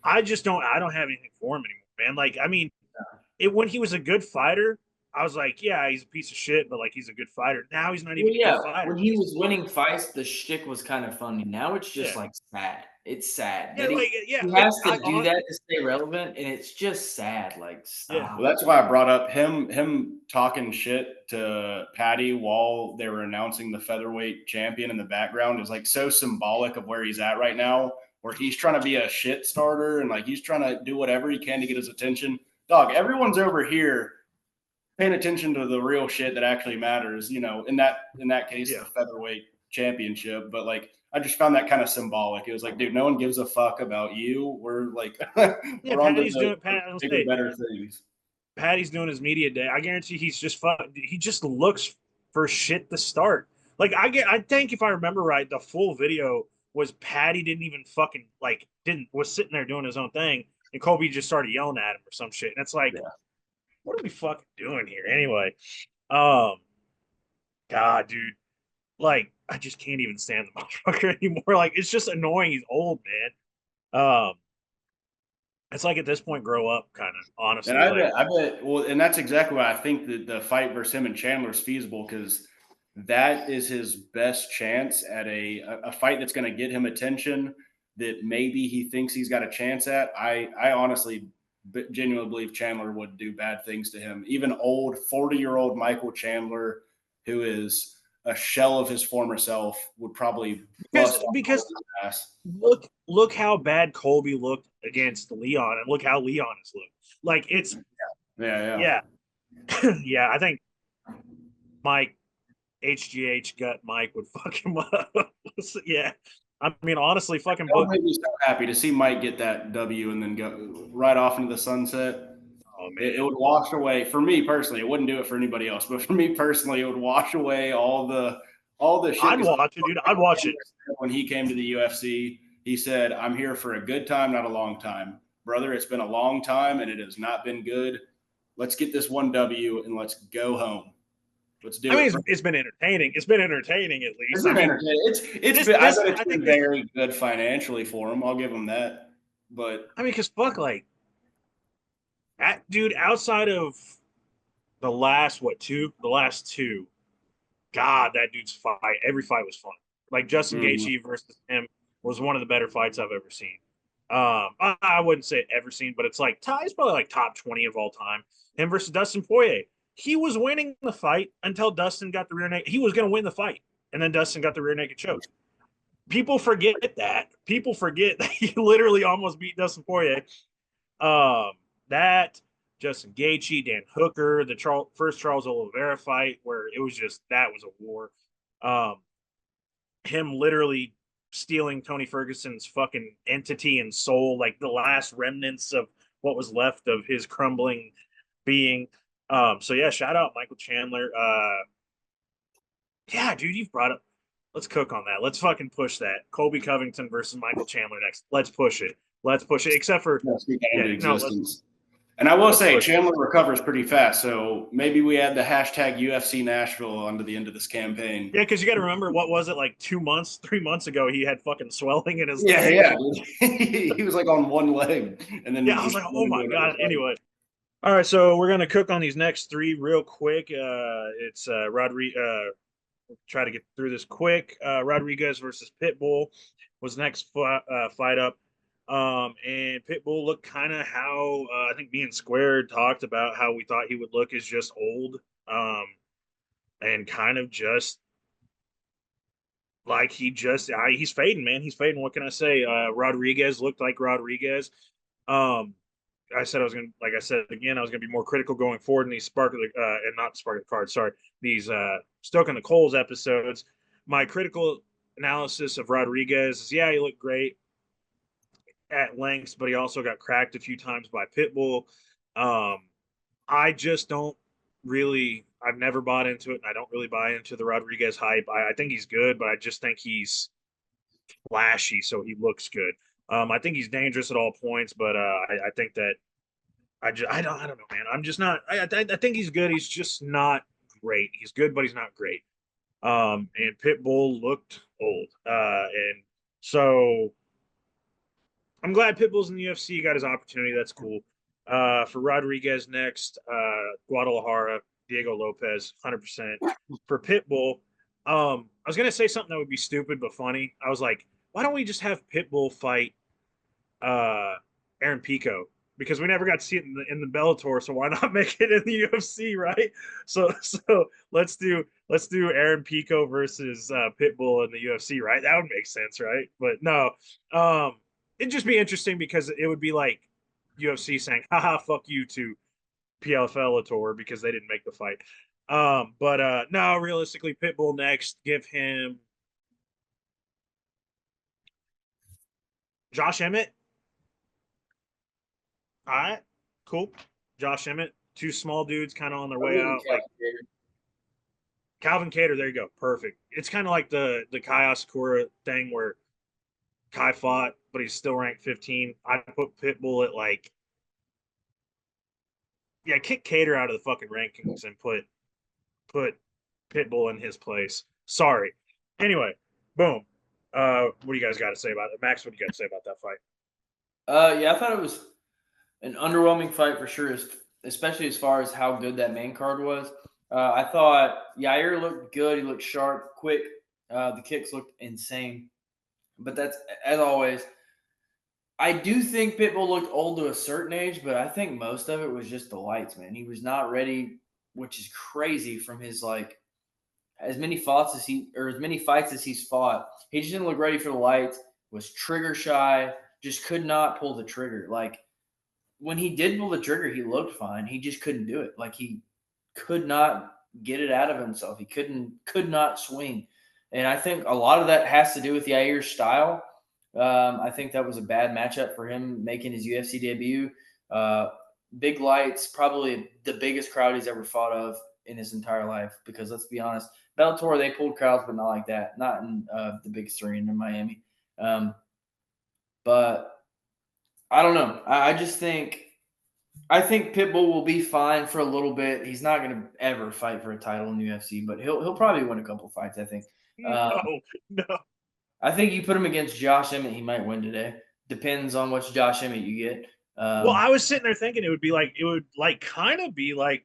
I don't have anything for him anymore, man. Like, I mean, when he was a good fighter, I was like, yeah, he's a piece of shit, but like he's a good fighter. Now he's not even a good fighter. When he was winning fights, the shtick was kind of funny. Now it's just like sad. It's sad. Yeah, he has to do that to stay relevant, and it's just sad. Like, stop. Yeah. Well, that's why I brought up him talking shit to Paddy while they were announcing the featherweight champion in the background is like so symbolic of where he's at right now, where he's trying to be a shit starter and like he's trying to do whatever he can to get his attention. Dog, everyone's over here paying attention to the real shit that actually matters, in that case, the featherweight championship. But like, I just found that kind of symbolic. It was like, dude, no one gives a fuck about you. We're like, we're on to bigger, better things. Paddy's doing his media day. I guarantee he's just fun. He just looks for shit to start. Like I think if I remember right, the full video was Paddy didn't even fucking was sitting there doing his own thing, and Colby just started yelling at him or some shit. And it's like, what are we fucking doing here? Anyway, God, dude, like I just can't even stand the motherfucker anymore. Like it's just annoying. He's old, man. It's like at this point, grow up, kind of honestly. And I bet. Well, and that's exactly why I think that the fight versus him and Chandler is feasible because that is his best chance at a fight that's going to get him attention that maybe he thinks he's got a chance at. I honestly genuinely believe Chandler would do bad things to him. Even old 40-year-old Michael Chandler, who is a shell of his former self, would probably because look how bad Colby looked against Leon, and look how Leon has looked. Like it's yeah. I think Mike HGH gut Mike would fuck him up. Yeah. I mean, honestly, fucking Book. I'd be so happy to see Mike get that W and then go right off into the sunset. Oh, man. It would wash away, for me personally, it wouldn't do it for anybody else, but for me personally, it would wash away all the shit. I'd watch it, dude. I'd watch it. When he came to the UFC, he said, I'm here for a good time, not a long time. Brother, it's been a long time and it has not been good. Let's get this one W and let's go home. Let's do it. It's been entertaining. It's been entertaining at least. It's been very good financially for him. I'll give him that. But I mean, because fuck, like, dude, outside of the last two, God, that dude's fight. Every fight was fun. Like Justin Gaethje versus him was one of the better fights I've ever seen. I wouldn't say ever seen, but it's probably like top 20 of all time. Him versus Dustin Poirier. He was winning the fight until Dustin got the rear naked. He was going to win the fight, and then Dustin got the rear naked choke. People forget that. People forget that he literally almost beat Dustin Poirier. That, Justin Gaethje, Dan Hooker, the first Charles Oliveira fight, where it was just that was a war. Him literally stealing Tony Ferguson's fucking entity and soul, like the last remnants of what was left of his crumbling being. So yeah, shout out Michael Chandler. Yeah, dude, you've brought up. Let's cook on that. Let's fucking push that. Colby Covington versus Michael Chandler next. Let's push it. Except for And I will Let's say push it. Chandler recovers pretty fast, so maybe we add the hashtag UFC Nashville onto the end of this campaign. Yeah, because you got to remember, what was it, like 3 months ago? He had fucking swelling in his leg. Yeah. He was like on one leg, and then Yeah, I he was like, went oh into my another god. fight. Anyway, all right, so we're gonna cook on these next three real quick. It's try to get through this quick. Rodriguez versus Pitbull was next fight up. And Pitbull looked kind of how I think me and Square talked about how we thought he would look, is just old, and kind of just like he's fading, man. He's fading. What can I say? Rodriguez looked like Rodriguez. Um, I said I was gonna, like I said again, I was gonna be more critical going forward in these Spark of the and not Spark of the Cards, sorry, these Stoking the Coals episodes. My critical analysis of Rodriguez is, yeah, he looked great at lengths, but he also got cracked a few times by Pitbull. Um, I just don't really, I've never bought into it, and I don't really buy into the Rodriguez hype. I think he's good, but I just think he's flashy, so he looks good. I think he's dangerous at all points, but I think that I don't know, man. I'm just not. I think he's good. He's just not great. He's good, but he's not great. And Pitbull looked old. And so I'm glad Pitbull's in the UFC. He got his opportunity. That's cool. For Rodriguez next, Guadalajara, Diego Lopez, 100%. For Pitbull, I was gonna say something that would be stupid but funny. I was like, why don't we just have Pitbull fight uh, Aaron Pico, because we never got to see it in the Bellator, so why not make it in the UFC, right? So let's do Aaron Pico versus Pitbull in the UFC, right? That would make sense, right? But no, it'd just be interesting because it would be like UFC saying, haha, fuck you to PFL Bellator because they didn't make the fight. But no, realistically, Pitbull next. Give him Josh Emmett. All right, cool. Josh Emmett, two small dudes kind of on their way out. Like Calvin Cater, there you go. Perfect. It's kind of like the Kai Asakura thing where Kai fought, but he's still ranked 15. I put Pitbull at like, yeah, kick Cater out of the fucking rankings and put Pitbull in his place. Sorry. Anyway, boom. What do you guys got to say about it? Max, what do you got to say about that fight? Yeah, I thought it was an underwhelming fight for sure, especially as far as how good that main card was. I thought Yair looked good. He looked sharp, quick. The kicks looked insane. But that's, as always, I do think Pitbull looked old to a certain age, but I think most of it was just the lights, man. He was not ready, which is crazy from his like as many fights as he's fought. He just didn't look ready for the lights, was trigger shy, just could not pull the trigger. Like when he did pull the trigger, he looked fine. He just couldn't do it. Like he could not get it out of himself. He could not swing. And I think a lot of that has to do with Yair's style. I think that was a bad matchup for him making his UFC debut. Big lights, probably the biggest crowd he's ever fought of in his entire life. Because let's be honest, Bellator, they pulled crowds, but not like that. Not in the biggest arena in Miami. But I don't know. I just think Pitbull will be fine for a little bit. He's not going to ever fight for a title in the UFC, but he'll probably win a couple of fights. I think. No. I think you put him against Josh Emmett, he might win today. Depends on which Josh Emmett you get. Well, I was sitting there thinking it would like kind of be like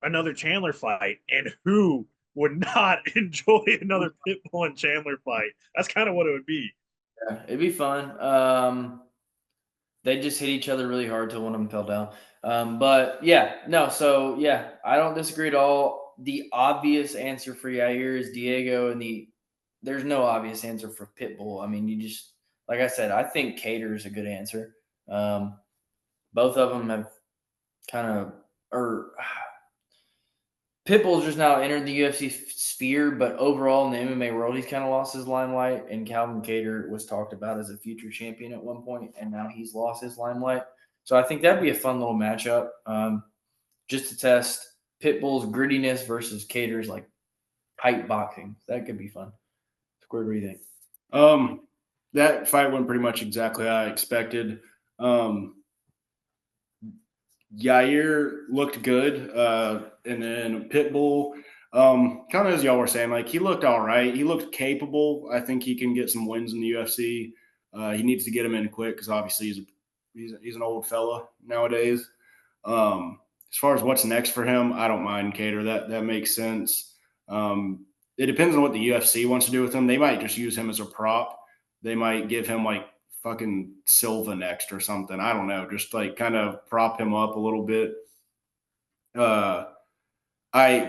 another Chandler fight, and who would not enjoy another Pitbull and Chandler fight? That's kind of what it would be. Yeah, it'd be fun. They just hit each other really hard till one of them fell down. But yeah, no. So yeah, I don't disagree at all. The obvious answer for Yair is Diego, and there's no obvious answer for Pitbull. I mean, you just like I said, I think Cater is a good answer. Both of them have kind of or Pitbull's just now entered the UFC sphere, but overall in the MMA world, he's kind of lost his limelight. And Calvin Cater was talked about as a future champion at one point, and now he's lost his limelight. So I think that'd be a fun little matchup, just to test Pitbull's grittiness versus Cater's like height boxing. That could be fun. Square, what do you think? That fight went pretty much exactly how I expected. Yair looked good, and then Pitbull, kind of as y'all were saying, like he looked all right. He looked capable. I think he can get some wins in the UFC. He needs to get him in quick because obviously he's an old fella nowadays. As far as what's next for him, I don't mind Cater. That makes sense. It depends on what the UFC wants to do with him. They might just use him as a prop. They might give him like fucking Silva next or something. I don't know. Just like kind of prop him up a little bit. I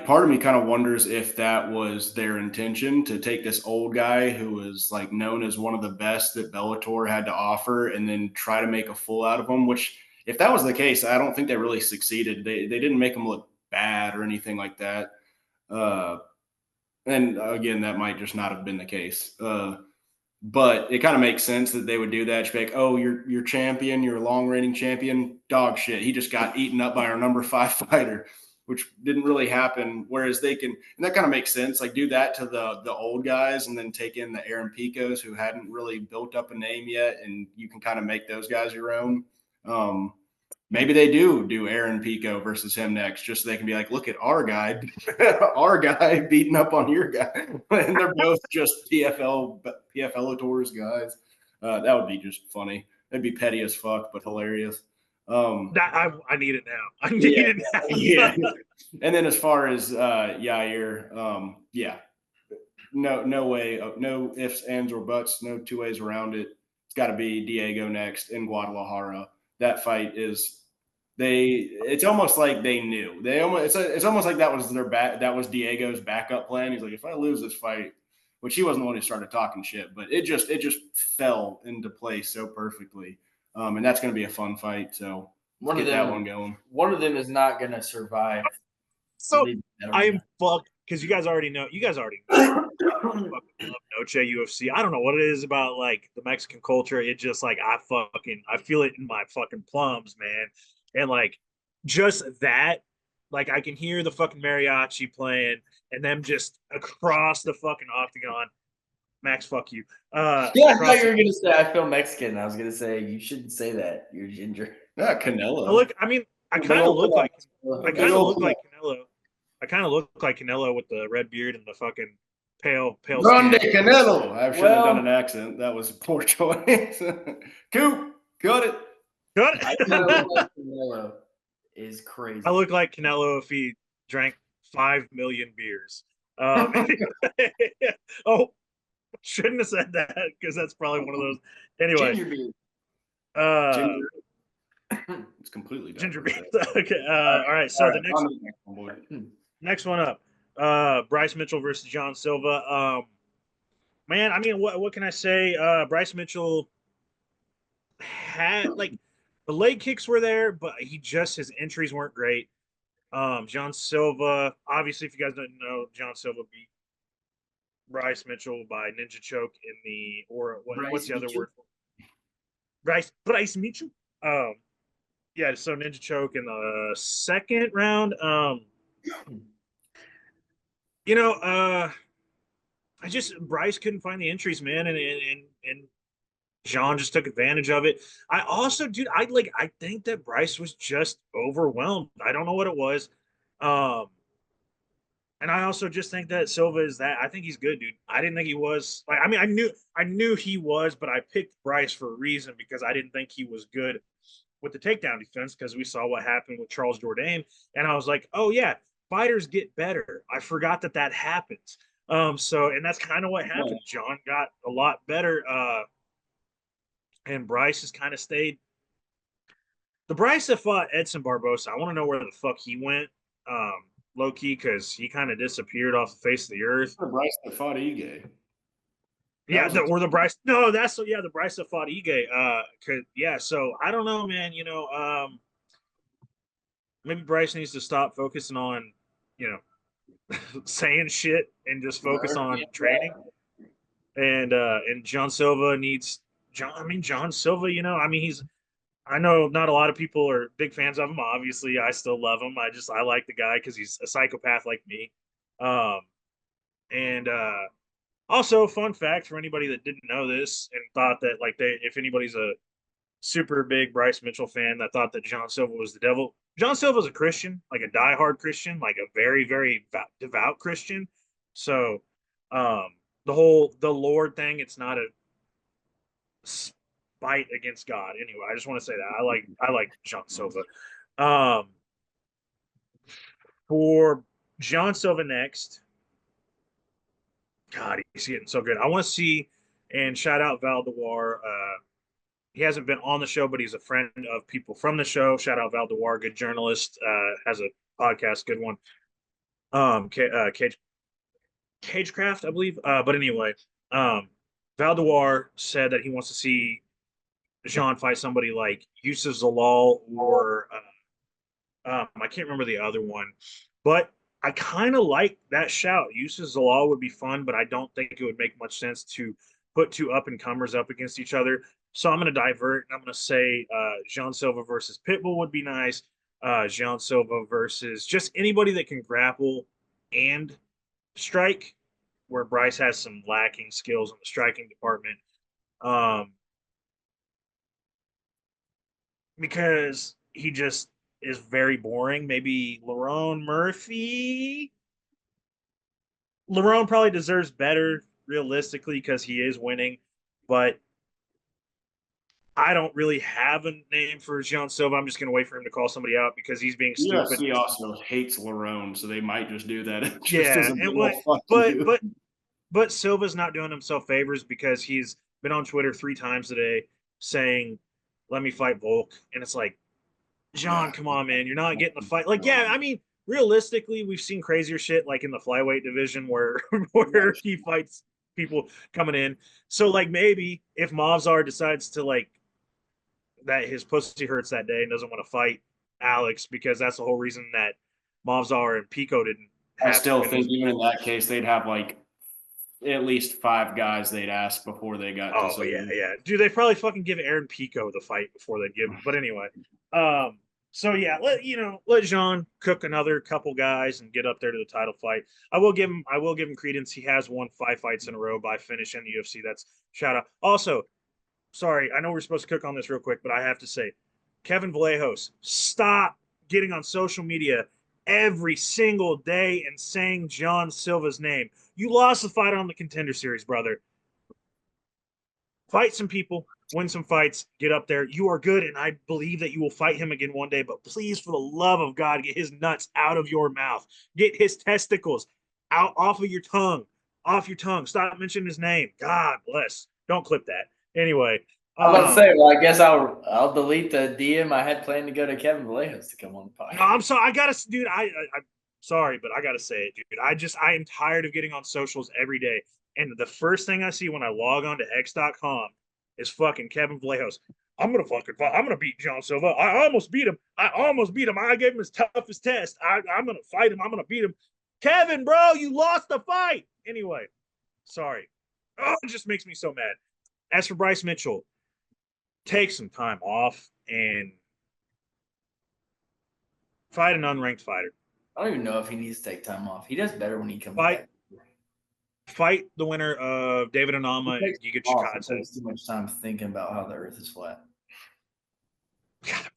part of me kind of wonders if that was their intention to take this old guy who was like known as one of the best that Bellator had to offer and then try to make a fool out of him, which if that was the case, I don't think they really succeeded. They didn't make him look bad or anything like that. And again, that might just not have been the case. But it kind of makes sense that they would do that. Just be like, oh, you're champion, you're a long reigning champion, dog shit. He just got eaten up by our number 5 fighter, which didn't really happen. Whereas they can, and that kind of makes sense. Like do that to the old guys, and then take in the Aaron Picos who hadn't really built up a name yet, and you can kind of make those guys your own. Maybe they do Aaron Pico versus him next, just so they can be like, look at our guy, our guy beating up on your guy, and they're both just PFL tours guys. That would be just funny. That'd be petty as fuck, but hilarious. I need it now. I need it now. Yeah. And then as far as Yair, yeah, no way, no ifs, ands, or buts, no two ways around it. It's got to be Diego next in Guadalajara. That fight is it's almost like they knew. It's almost like that was that was Diego's backup plan. He's like, if I lose this fight, which he wasn't the one who started talking shit, but it just fell into place so perfectly. And that's going to be a fun fight. So let's get that one going. One of them is not going to survive. So I am fucked because you guys already know. I fucking love Noche UFC. I don't know what it is about like the Mexican culture. It just like I feel it in my fucking plums, man. And like just that, like I can hear the fucking mariachi playing and them just across the fucking octagon. Max, fuck you. Yeah, I thought you were gonna say I feel Mexican. I was gonna say you shouldn't say that. You're ginger. Yeah, Canelo. I kind of look like Canelo. I kind of look like Canelo with the red beard and the fucking pale Grande skin. Canelo. I shouldn't have done an accent. That was a poor choice. Coop, got it. Good. Canelo is crazy. I look like Canelo if he drank 5 million beers. Oh, shouldn't have said that because that's probably one of those. Anyway, ginger beer. It's completely ginger beer. Okay. All right. So the next one up, Bryce Mitchell versus John Silva. Man, I mean, what can I say? Bryce Mitchell had like the leg kicks were there, but his entries weren't great. John Silva, obviously, if you guys don't know, John Silva beat Bryce Mitchell by ninja choke in the what's the other word for Bryce Mitchell? Yeah, so ninja choke in the second round. Bryce couldn't find the entries, man, and John just took advantage of it. I also, dude, I think that Bryce was just overwhelmed. I don't know what it was. And I also just think that Silva is that. I think he's good, dude. I didn't think he was. Like, I mean, I knew he was, but I picked Bryce for a reason because I didn't think he was good with the takedown defense because we saw what happened with Charles Jourdain, and I was like, oh yeah, fighters get better. I forgot that happens. And that's kind of what happened. John got a lot better, and Bryce has kind of stayed. The Bryce that fought Edson Barbosa, I want to know where the fuck he went. Low key, because he kind of disappeared off the face of the earth. The Bryce that fought Ige. Yeah, the Bryce. No, the Bryce that fought Ige. So I don't know, man. Maybe Bryce needs to stop focusing on, saying shit and just focus on training. And John Silva needs John Silva. I know not a lot of people are big fans of him. Obviously, I still love him. I like the guy because he's a psychopath like me. Also, fun fact for anybody that didn't know this and thought that if anybody's a super big Bryce Mitchell fan that thought that John Silva was the devil. John Silva's a Christian, like a diehard Christian, like a very, very devout Christian. So the Lord thing, it's not a spite against God. Anyway, I just want to say that I like John Silva. Um, for John Silva next, God, he's getting so good. I want to see and shout out Val Dewar. He hasn't been on the show, but he's a friend of people from the show. Shout out Val Dewar, good journalist, has a podcast, good one. Cagecraft, I believe. But anyway, Val Dewar said that he wants to see Jean fight somebody like Yusuf Zalal or I can't remember the other one, but I kind of like that shout. Yusuf Zalal would be fun, but I don't think it would make much sense to put two up and comers up against each other. So I'm going to divert and I'm going to say Jean Silva versus Pitbull would be nice. Jean Silva versus just anybody that can grapple and strike, where Bryce has some lacking skills in the striking department. Because he just is very boring. Maybe Lerone Murphy. Lerone probably deserves better realistically because he is winning, but I don't really have a name for Jean Silva. I'm just going to wait for him to call somebody out because he's being stupid. UFC also hates Lerone, so they might just do that. Yeah, but Silva's not doing himself favors because he's been on Twitter 3 times today saying, "Let me fight Volk," and it's like, John, come on, man, you're not getting the fight. Like, yeah, I mean, realistically, we've seen crazier shit like in the flyweight division where he fights people coming in. So like maybe if Mavzar decides to like that his pussy hurts that day and doesn't want to fight Alex because that's the whole reason that Mavzar and Pico didn't. I still think even in that case they'd have like at least 5 guys they'd ask before they got to something. Yeah. Dude, they probably fucking give Aaron Pico the fight before they give him. But anyway, so yeah, let Jean cook another couple guys and get up there to the title fight. I will give him credence. He has won 5 fights in a row by finish in the UFC. That's shout out. Also, sorry, I know we're supposed to cook on this real quick, but I have to say, Kevin Vallejos, stop getting on social media every single day and saying John Silva's name. You lost the fight on the Contender Series, brother. Fight some people, win some fights, get up there. You are good, and I believe that you will fight him again one day, but please, for the love of God, get his nuts out of your mouth. Get his testicles out off of your tongue. Off your tongue. Stop mentioning his name. God bless. Don't clip that. Anyway. I was about to say, well, I guess I'll delete the DM I had planned to go to Kevin Vallejos to come on the podcast. No, I'm sorry. I gotta, dude. I'm sorry, but I gotta say it, dude. I am tired of getting on socials every day, and the first thing I see when I log on to X.com is fucking Kevin Vallejos. I'm gonna beat John Silva. I almost beat him. I gave him his toughest test. I'm gonna fight him. I'm gonna beat him. Kevin, bro, you lost the fight. Anyway, sorry. Oh, it just makes me so mad. As for Bryce Mitchell, take some time off and fight an unranked fighter. I don't even know if he needs to take time off. He does better when he comes back. Fight the winner of David Onama and Giga Chikadze. Takes too much time thinking about how the earth is flat.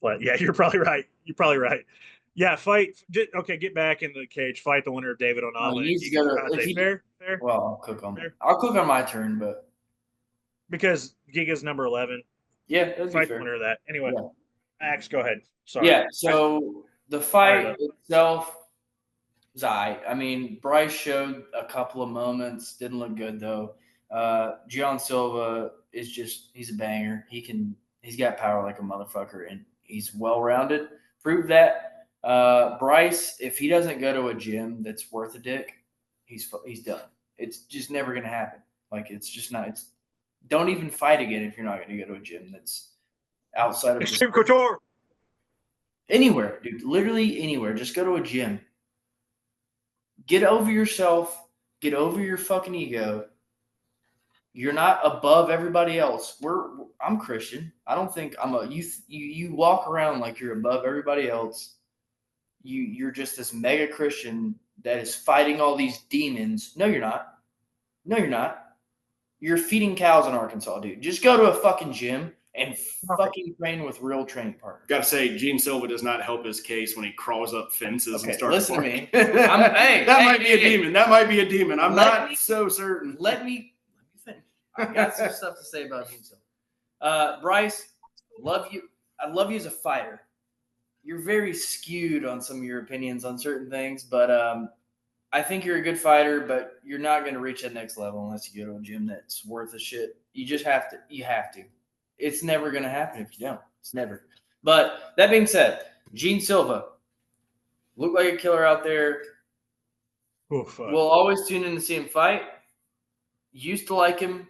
But yeah, you're probably right. Yeah, fight. Okay, get back in the cage. Fight the winner of David Onama. He needs to go to fair. Well, I'll cook on my turn, but because Giga's number 11. Yeah, fight the winner of that. Anyway, Max, go ahead. Sorry. Yeah. So the fight itself. I mean, Bryce showed a couple of moments. Didn't look good though. John Silva he's a banger. He's got power like a motherfucker, and he's well-rounded. Prove that. Bryce, if he doesn't go to a gym that's worth a dick, he's done. It's just never gonna happen. Like it's just not. Don't even fight again if you're not going to go to a gym that's outside of Extreme Couture. Anywhere, dude. Literally anywhere. Just go to a gym. Get over yourself. Get over your fucking ego. You're not above everybody else. I'm Christian. I don't think I'm you walk around like you're above everybody else. You're just this mega Christian that is fighting all these demons. No, you're not. You're feeding cows in Arkansas, dude. Just go to a fucking gym, and fucking train with real training partners. Got to say, Gene Silva does not help his case when he crawls up fences and starts listen barking. to me. That might be a demon. That might be a demon. I'm not so certain. Let me finish. I got some stuff to say about Gene Silva. Bryce, love you. I love you as a fighter. You're very skewed on some of your opinions on certain things, but I think you're a good fighter, but you're not going to reach that next level unless you go to a gym that's worth a shit. You just have to. You have to. It's never going to happen if you don't. It's never. But that being said, Gene Silva looked like a killer out there. We'll always tune in to see him fight. Used to like him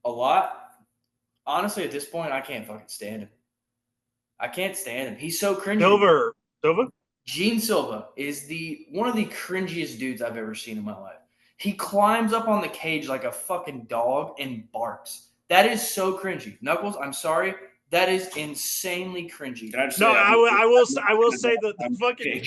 a lot. Honestly, at this point, I can't fucking stand him. I can't stand him. He's so cringy. Silva? Gene Silva is one of the cringiest dudes I've ever seen in my life. He climbs up on the cage like a fucking dog and barks. That is so cringy. Knuckles, I'm sorry. That is insanely cringy. I will say the fucking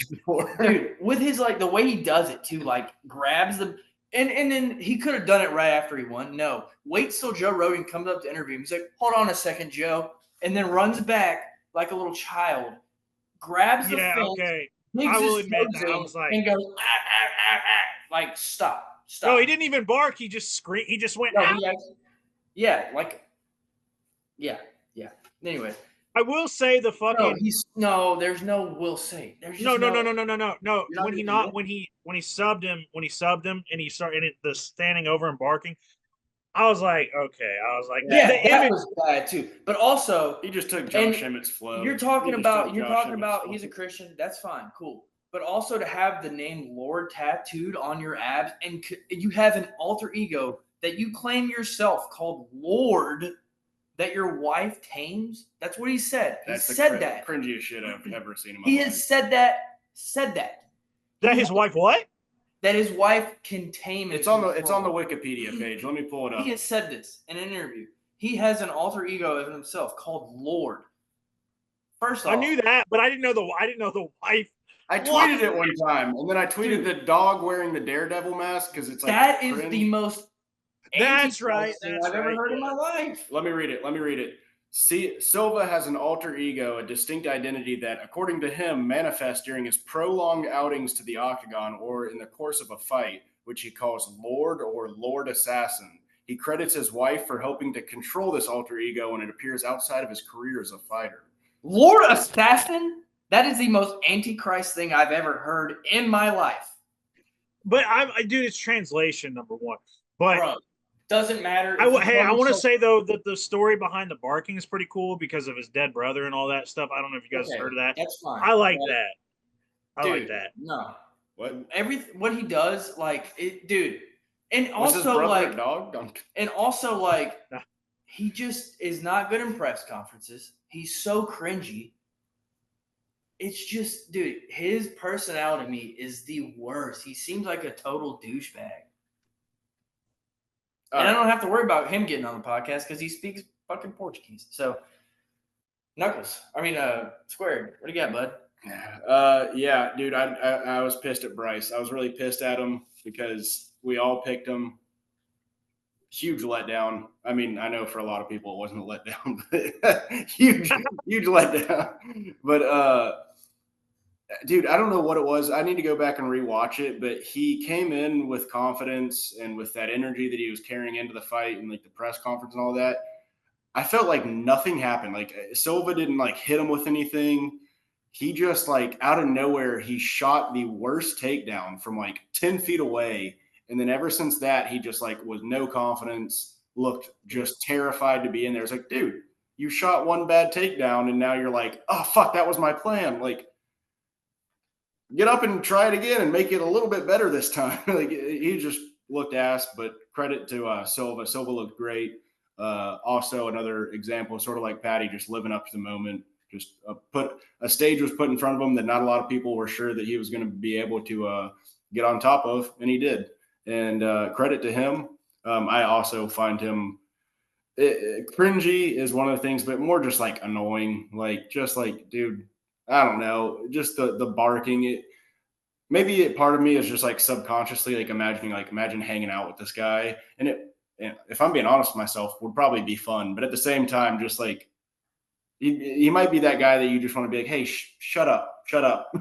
dude, with his like the way he does it too, like grabs the and then he could have done it right after he won. No. Waits till Joe Rogan comes up to interview him. He's like, hold on a second, Joe. And then runs back like a little child, grabs the fence, okay. I will admit that I was like, and goes, like, stop. No, he didn't even bark. He just screamed. He just went, yeah. Anyway, I will say the fucking there's no will say. There's no. When he subbed him and he started the standing over and barking, I was like, okay. I was like, that was bad too. But also, he just took Josh Emmett's flow. You're talking about he's a Christian. That's fine, cool. But also to have the name Lord tattooed on your abs, and you have an alter ego that you claim yourself called Lord, that your wife tames. That's what he said. He said that. Cringiest shit I've ever seen in my life. He has said that. That his wife what? That his wife can tame. It's on the Wikipedia page. Let me pull it up. He has said this in an interview. He has an alter ego of himself called Lord. First off, I knew that, but I didn't know the wife. I tweeted it one time, and then I tweeted the dog wearing the Daredevil mask because it's like that is the most. That's right. I've ever heard in my life. Let me read it. Silva has an alter ego, a distinct identity that, according to him, manifests during his prolonged outings to the octagon or in the course of a fight, which he calls Lord or Lord Assassin. He credits his wife for helping to control this alter ego when it appears outside of his career as a fighter. Lord Assassin? That is the most antichrist thing I've ever heard in my life. But dude, it's translation, number one. But bro, doesn't matter. I want to say though that the story behind the barking is pretty cool because of his dead brother and all that stuff. I don't know if you guys heard of that. That's fine. I like that. I like that. No, what he does, like it, dude, and was also like dog? And also like he just is not good in press conferences. He's so cringy. It's just, dude, his personality to me is the worst. He seems like a total douchebag. And I don't have to worry about him getting on the podcast because he speaks fucking Portuguese. So, Squared, what do you got, bud? Yeah, dude, I was pissed at Bryce. I was really pissed at him because we all picked him. Huge letdown. I mean, I know for a lot of people it wasn't a letdown, but huge letdown. But dude, I don't know what it was. I need to go back and rewatch it, but he came in with confidence and with that energy that he was carrying into the fight and like the press conference and all that. I felt like nothing happened. Like Silva didn't like hit him with anything. He just like out of nowhere, he shot the worst takedown from like 10 feet away. And then ever since that, he just like was no confidence, looked just terrified to be in there. It's like, dude, you shot one bad takedown and now you're like, oh, fuck, that was my plan. Like, get up and try it again and make it a little bit better this time. Like he just looked ass, but credit to Silva. Silva looked great. Also another example, sort of like Paddy, just living up to the moment. Just a stage was put in front of him that not a lot of people were sure that he was going to be able to get on top of, and he did. And credit to him. I also find him cringy is one of the things, but more just like annoying. Like just like, dude, I don't know, just the barking. Maybe part of me is just like subconsciously like imagine hanging out with this guy, and if I'm being honest with myself, would probably be fun. But at the same time, just like he might be that guy that you just want to be like, hey, shut up,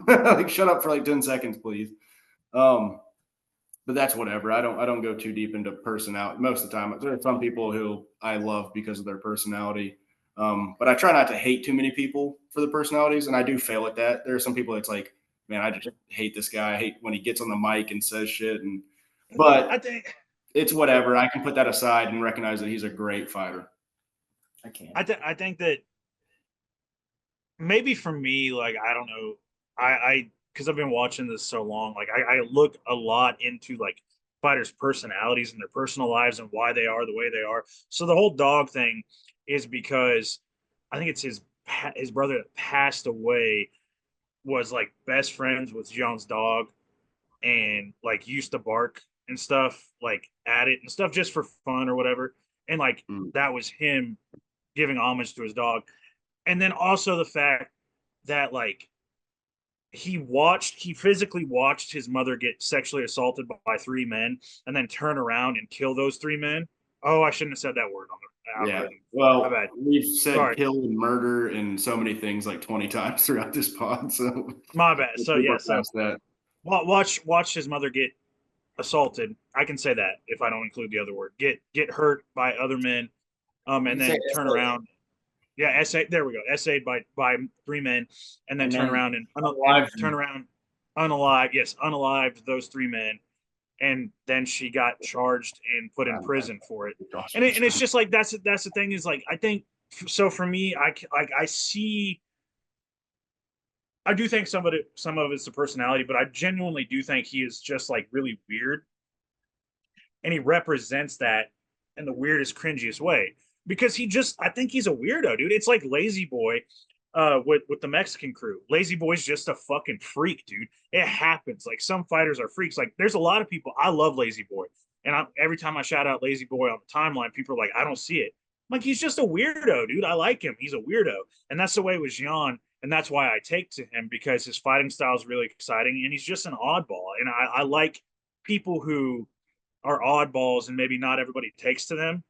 like shut up for like 10 seconds, please. But that's whatever. I don't go too deep into personality most of the time. There are some people who I love because of their personality. But I try not to hate too many people for the personalities, and I do fail at that. There are some people that's like, man, I just hate this guy. I hate when he gets on the mic and says shit. But I think it's whatever. I can put that aside and recognize that he's a great fighter. I can't. I think that maybe for me, like I don't know, I because I've been watching this so long, like I look a lot into like fighters' personalities and their personal lives and why they are the way they are. So the whole dog thing is because I think it's his brother that passed away was like best friends with John's dog and like used to bark and stuff like at it and stuff just for fun or whatever. And like that was him giving homage to his dog. And then also the fact that like he physically watched his mother get sexually assaulted by 3 men and then turn around and kill those 3 men. Oh, I shouldn't have said that word on the algorithm. Yeah. Well, my bad. we've said Sorry. kill and murder and so many things like 20 times throughout this pod. So My bad. So yeah, so that. watch his mother get assaulted. I can say that if I don't include the other word. Get hurt by other men, and then turn around. Yeah, there we go. Essayed by 3 men, and then turn around and unalive. Yes, unalived those 3 men, and then she got charged and put in prison for it. And it's just like that's the thing is like I think so for me I see. I do think some of it's the personality, but I genuinely do think he is just like really weird, and he represents that in the weirdest, cringiest way because I think he's a weirdo, dude. It's like Lazy Boy, with the Mexican crew. Lazy Boy's just a fucking freak, dude. It happens. Like some fighters are freaks. Like there's a lot of people. I love Lazy Boy, and every time I shout out Lazy Boy on the timeline, people are like, I don't see it. I'm like he's just a weirdo, dude. I like him. He's a weirdo, and that's the way with Gian. And that's why I take to him because his fighting style is really exciting, and he's just an oddball. And I like people who are oddballs and maybe not everybody takes to them.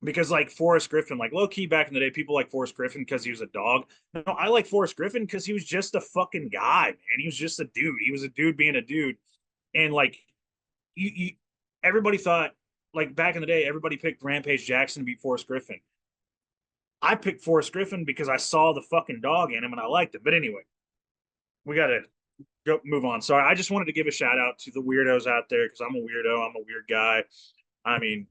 Because like Forrest Griffin, like low key back in the day, people like Forrest Griffin because he was a dog. No, I like Forrest Griffin because he was just a fucking guy, man. He was just a dude. He was a dude being a dude. And like everybody thought like back in the day, everybody picked Rampage Jackson to beat Forrest Griffin. I picked Forrest Griffin because I saw the fucking dog in him and I liked it. But anyway, we gotta move on. Sorry, I just wanted to give a shout out to the weirdos out there because I'm a weirdo. I'm a weird guy. I mean,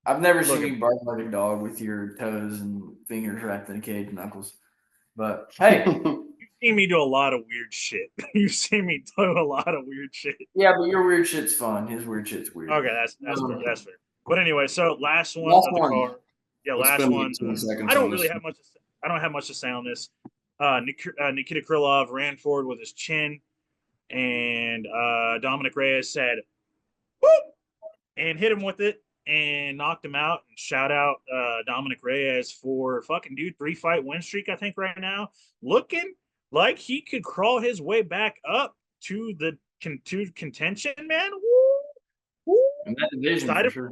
I've never seen you bark like a dog with your toes and fingers wrapped in a cage, Knuckles. But hey, you've seen me do a lot of weird shit. You've seen me do a lot of weird shit. Yeah, but your weird shit's fun. His weird shit's weird. Okay, that's fair. That's fair. But anyway, so last one of the car. Yeah, last one. I don't really have much. I don't have much to say on this. Nikita Krylov ran forward with his chin, and Dominic Reyes said, "Whoop!" and hit him with it and knocked him out. And shout out Dominic Reyes for fucking dude 3-fight win streak. I think right now looking like he could crawl his way back up to the contention, man. Woo! In that division, for sure.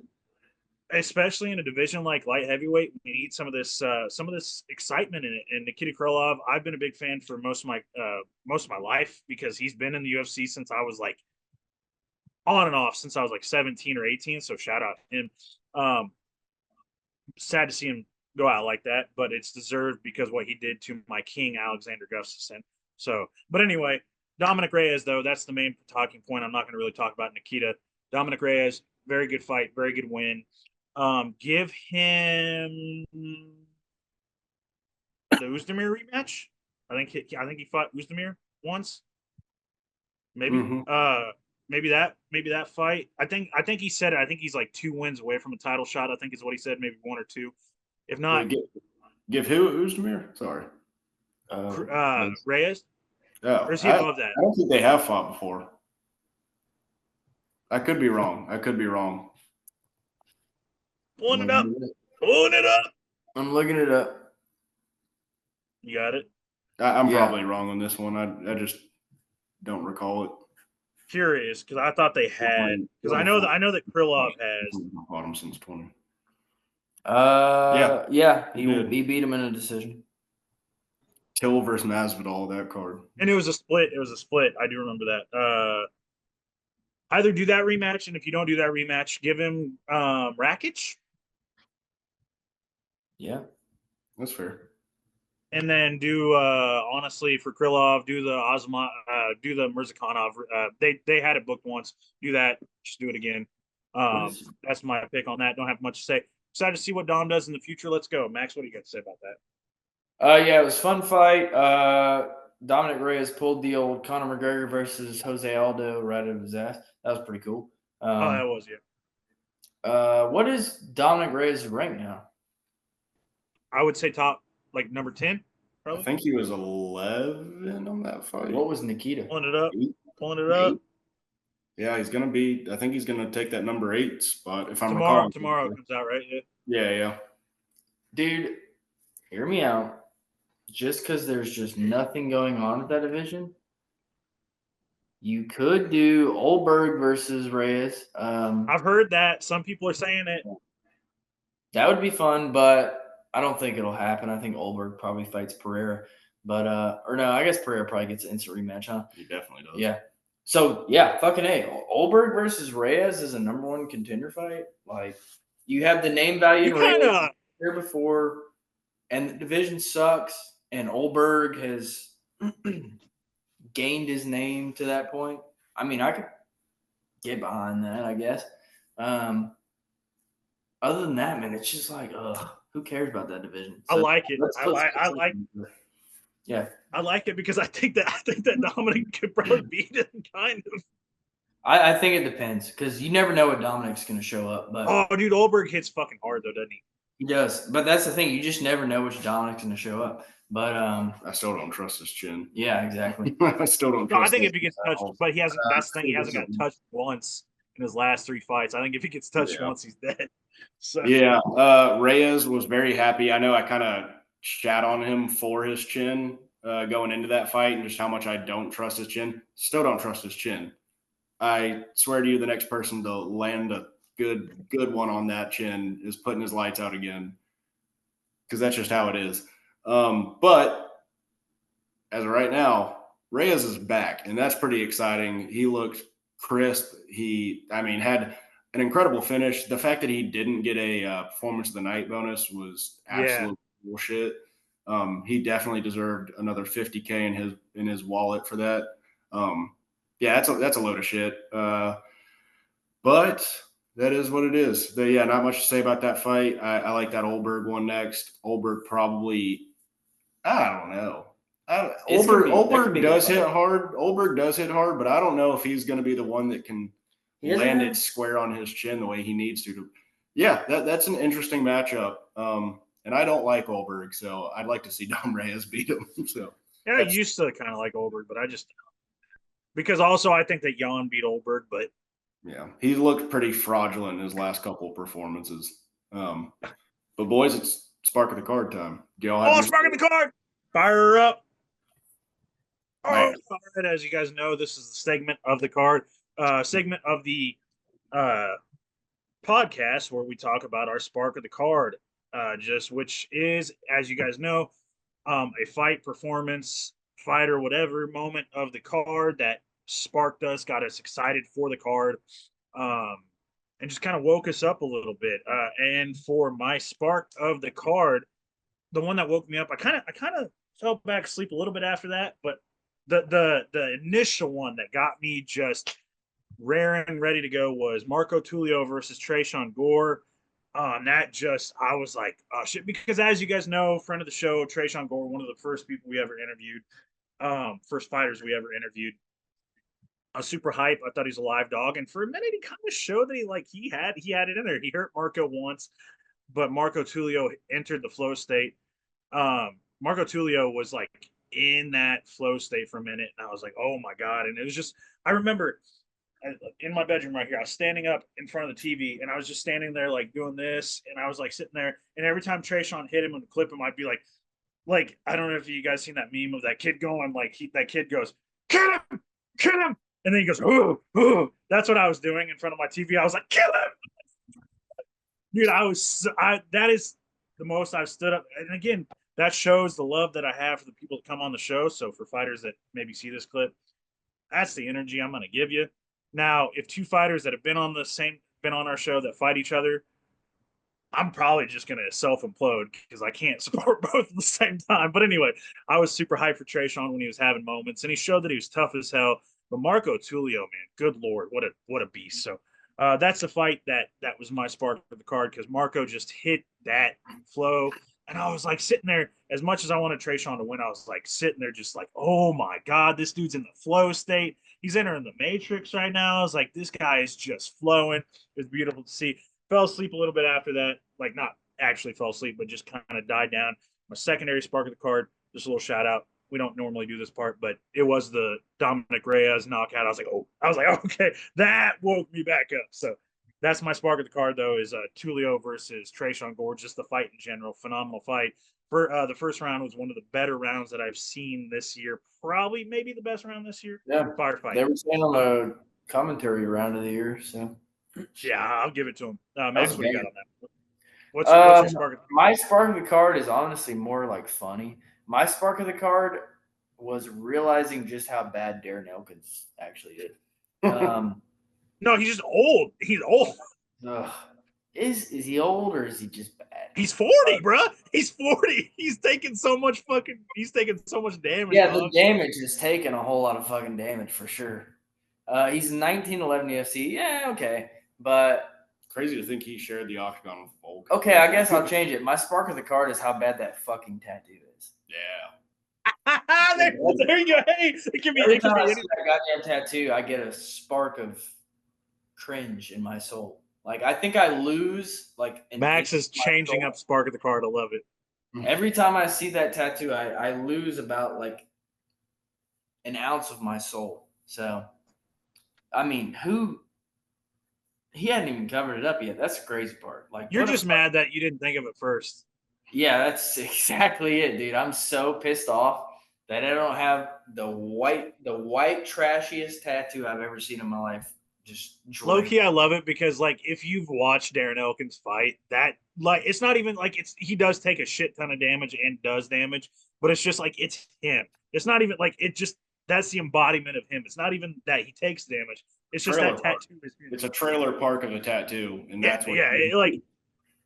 Especially in a division like light heavyweight, we need some of this excitement in it. And Nikita Krylov, I've been a big fan for most of my life because he's been in the UFC since I was like on and off since I was like 17 or 18. So shout out to him. Sad to see him go out like that, but it's deserved because what he did to my king Alexander Gustafsson. So, but anyway, Dominic Reyes though, that's the main talking point. I'm not going to really talk about Nikita. Dominic Reyes, very good fight, very good win. Give him the Uzdemir rematch. I think he fought Uzdemir once. Maybe. Maybe that fight. I think he said it. I think he's like 2 wins away from a title shot. I think is what he said. Maybe 1 or 2. If not, give who Uzdemir? Sorry, Reyes. Oh, or is he above that? I don't think they have fought before. I could be wrong. Pulling it up. I'm looking it up. You got it? I'm probably wrong on this one. I just don't recall it. curious because I thought they had because I know that Krylov has. Bottom since 20. Yeah, he did. he beat him in a decision. Till versus Masvidal, that card. And it was a split. I do remember that. Either do that rematch, and if you don't do that rematch, give him Rakic. Yeah, that's fair. And then do honestly for Krylov, do the Mirzakhanov. They had it booked once. Do that. Just do it again. That's my pick on that. Don't have much to say. Excited to see what Dom does in the future. Let's go, Max. What do you got to say about that? Yeah, it was a fun fight. Dominic Reyes pulled the old Conor McGregor versus Jose Aldo right out of his ass. That was pretty cool. That was, yeah. What is Dominic Reyes' rank now? I would say top, like number 10, probably. I think he was 11 on that fight. What was Nikita? Pulling it up. Yeah, he's gonna be. I think he's gonna take that number 8 spot. If I'm Tomorrow recalling. comes out, right? Yeah. Dude, hear me out. Just because there's just nothing going on with that division, you could do Olberg versus Reyes. I've heard that. Some people are saying it. That would be fun, but I don't think it'll happen. I think Olberg probably fights Pereira. But or no, I guess Pereira probably gets an instant rematch, huh? He definitely does. Yeah. So yeah, fucking A. Olberg versus Reyes is a number 1 contender fight. Like, you have the name value in Reyes here before, and the division sucks. And Olberg has gained his name to that point. I mean, I could get behind that, I guess. Other than that, man, it's just like, who cares about that division? So I like it. I like. Yeah, I like it because I think that Dominic could probably beat him, kind of. I think it depends because you never know what Dominic's going to show up. But dude, Olberg hits fucking hard though, doesn't he? He does, but that's the thing. You just never know which Dominic's going to show up. But I still don't trust his chin. Yeah, exactly. I still don't. I think if he gets touched, but he hasn't. That's the thing. He hasn't got touched once in his last 3 fights. I think if he gets touched once, he's dead. So yeah, Reyes was very happy. I know I kind of shat on him for his chin going into that fight and just how much I don't trust his chin. Still don't trust his chin. I swear to you, the next person to land a good one on that chin is putting his lights out again, because that's just how it is. But as of right now, Reyes is back, and that's pretty exciting. He looked crisp. Had an incredible finish. The fact that he didn't get a performance of the night bonus was absolute bullshit. He definitely deserved another $50K in his wallet for that. That's a load of shit. But that is what it is. Not much to say about that fight. I like that Olberg one next. Olberg probably, I don't know. Olberg does hit hard. Olberg does hit hard, but I don't know if he's going to be the one that can land it square on his chin the way he needs to. Yeah, that's an interesting matchup. And I don't like Olberg, so I'd like to see Dom Reyes beat him. So yeah, I used to kind of like Olberg, but I just because also I think that Jan beat Olberg, but yeah, he looked pretty fraudulent in his last couple of performances. But boys, it's Spark of the Card time. Do y'all have Spark of the Card? Fire her up. All right, as you guys know, this is the segment of the card, segment of the podcast where we talk about our Spark of the Card, which is, as you guys know, a fight, performance, fight, or whatever moment of the card that sparked us, got us excited for the card, and just kind of woke us up a little bit. And for my Spark of the Card, the one that woke me up, I kind of fell back asleep a little bit after that, but the initial one that got me just raring ready to go was Marco Tulio versus Tresean Gore. I was like, oh shit, because as you guys know, friend of the show, Tresean Gore, one of the first people we ever interviewed, first fighters we ever interviewed. I was super hype. I thought he was a live dog, and for a minute, he kind of showed that he had it in there. He hurt Marco once, but Marco Tulio entered the flow state. Marco Tulio was like in that flow state for a minute, and I was like, oh my god! And it was just, I remember in my bedroom right here, I was standing up in front of the TV, and I was just standing there like doing this, and I was like sitting there, and every time Tresean hit him and clip him, I'd be like I don't know if you guys seen that meme of that kid going that kid goes, kill him, And then he goes, "Oh, oh." That's what I was doing in front of my TV. I was like, "Kill him!" Dude, that is the most I've stood up. And again, that shows the love that I have for the people that come on the show. So for fighters that maybe see this clip, that's the energy I'm going to give you. Now, if two fighters that have been on our show that fight each other, I'm probably just going to self implode because I can't support both at the same time. But anyway, I was super hyped for Trayshawn when he was having moments, and he showed that he was tough as hell. But Marco Tulio, man, good lord, what a beast! So that's a fight that was my spark for the card because Marco just hit that flow, and I was like sitting there. As much as I wanted Trayshawn to win, I was like sitting there just like, oh my god, this dude's in the flow state. He's entering the matrix right now. I was like, this guy is just flowing. It's beautiful to see. Fell asleep a little bit after that, like not actually fell asleep, but just kind of died down. My secondary spark of the card, just a little shout out. We don't normally do this part, but it was the Dominic Reyes knockout. I was like, okay, that woke me back up. So that's my spark of the card, though, is Tulio versus Trayshawn Gore. Just the fight in general, phenomenal fight. For the first round was one of the better rounds that I've seen this year. Probably, maybe the best round this year. Yeah, Firefight. they were saying on the commentary round of the year, so yeah, I'll give it to him. Max, what do you got on that? What's your spark? My spark of the card is honestly more like funny. My spark of the card was realizing just how bad Darren Elkins actually did. No, he's just old. He's old. Is he old or is he just bad? He's 40, bro. He's 40. He's taking so much damage. Yeah, the damage is taking a whole lot of fucking damage for sure. He's 1911 UFC. Yeah, okay. But crazy to think he shared the octagon with Volk. Okay, I guess I'll change it. My spark of the card is how bad that fucking tattoo is. Yeah. there you go. Hey, Every time I see that goddamn tattoo, I get a spark of cringe in my soul. Like I think I lose. Like Max is changing up spark of the card. I love it. Every time I see that tattoo, I lose about like an ounce of my soul. So, I mean, he hadn't even covered it up yet. That's the crazy part. Like you're just mad that you didn't think of it first. Yeah, that's exactly it, dude. I'm so pissed off that I don't have the white trashiest tattoo I've ever seen in my life. Just low key, I love it because like if you've watched Darren Elkins fight, that like it's not even like he does take a shit ton of damage and does damage, but it's just like it's him. It's not even like that's the embodiment of him. It's not even that he takes damage. It's just that tattoo is him. It's a trailer park of a tattoo, and that's what. Yeah, like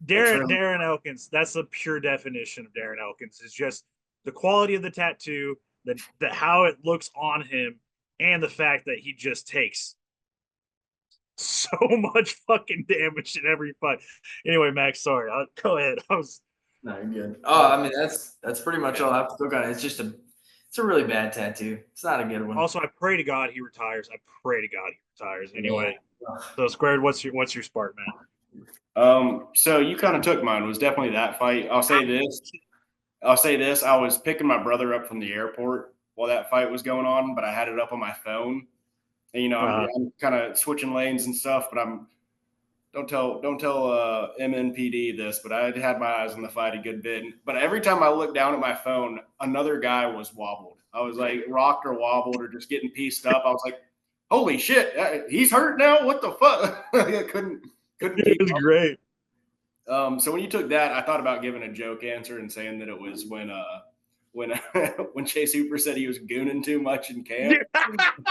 Darren Elkins. That's the pure definition of Darren Elkins. Is just the quality of the tattoo, the how it looks on him, and the fact that he just takes so much fucking damage in every fight. Anyway, Max, sorry. Go ahead. No, you're good. Oh, I mean that's pretty much all I have to look on. It's a really bad tattoo. It's not a good one. Also, I pray to God he retires. Anyway, yeah. So Squared, what's your spark, man? So you kind of took mine. It was definitely that fight. I'll say this. I was picking my brother up from the airport while that fight was going on, but I had it up on my phone. And, I'm kind of switching lanes and stuff, but don't tell MNPD this, but I had my eyes on the fight a good bit. But every time I looked down at my phone, another guy was wobbled. I was like rocked or wobbled or just getting pieced up. I was like, holy shit, he's hurt now? What the fuck? I couldn't It was great. So when you took that, I thought about giving a joke answer and saying that it was when Chase Hooper said he was gooning too much in camp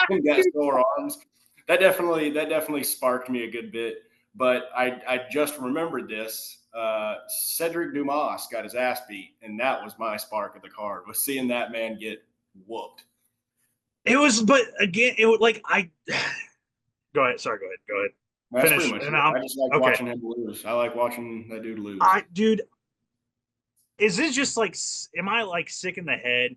and got sore arms. That definitely sparked me a good bit. But I just remembered this. Cedric Dumas got his ass beat, and that was my spark of the card, was seeing that man get whooped. It was, but again, it was like Go ahead. Sorry, go ahead. That's finish. Pretty much I just like watching him lose. I like watching that dude lose. Dude, is this just like, am I like sick in the head?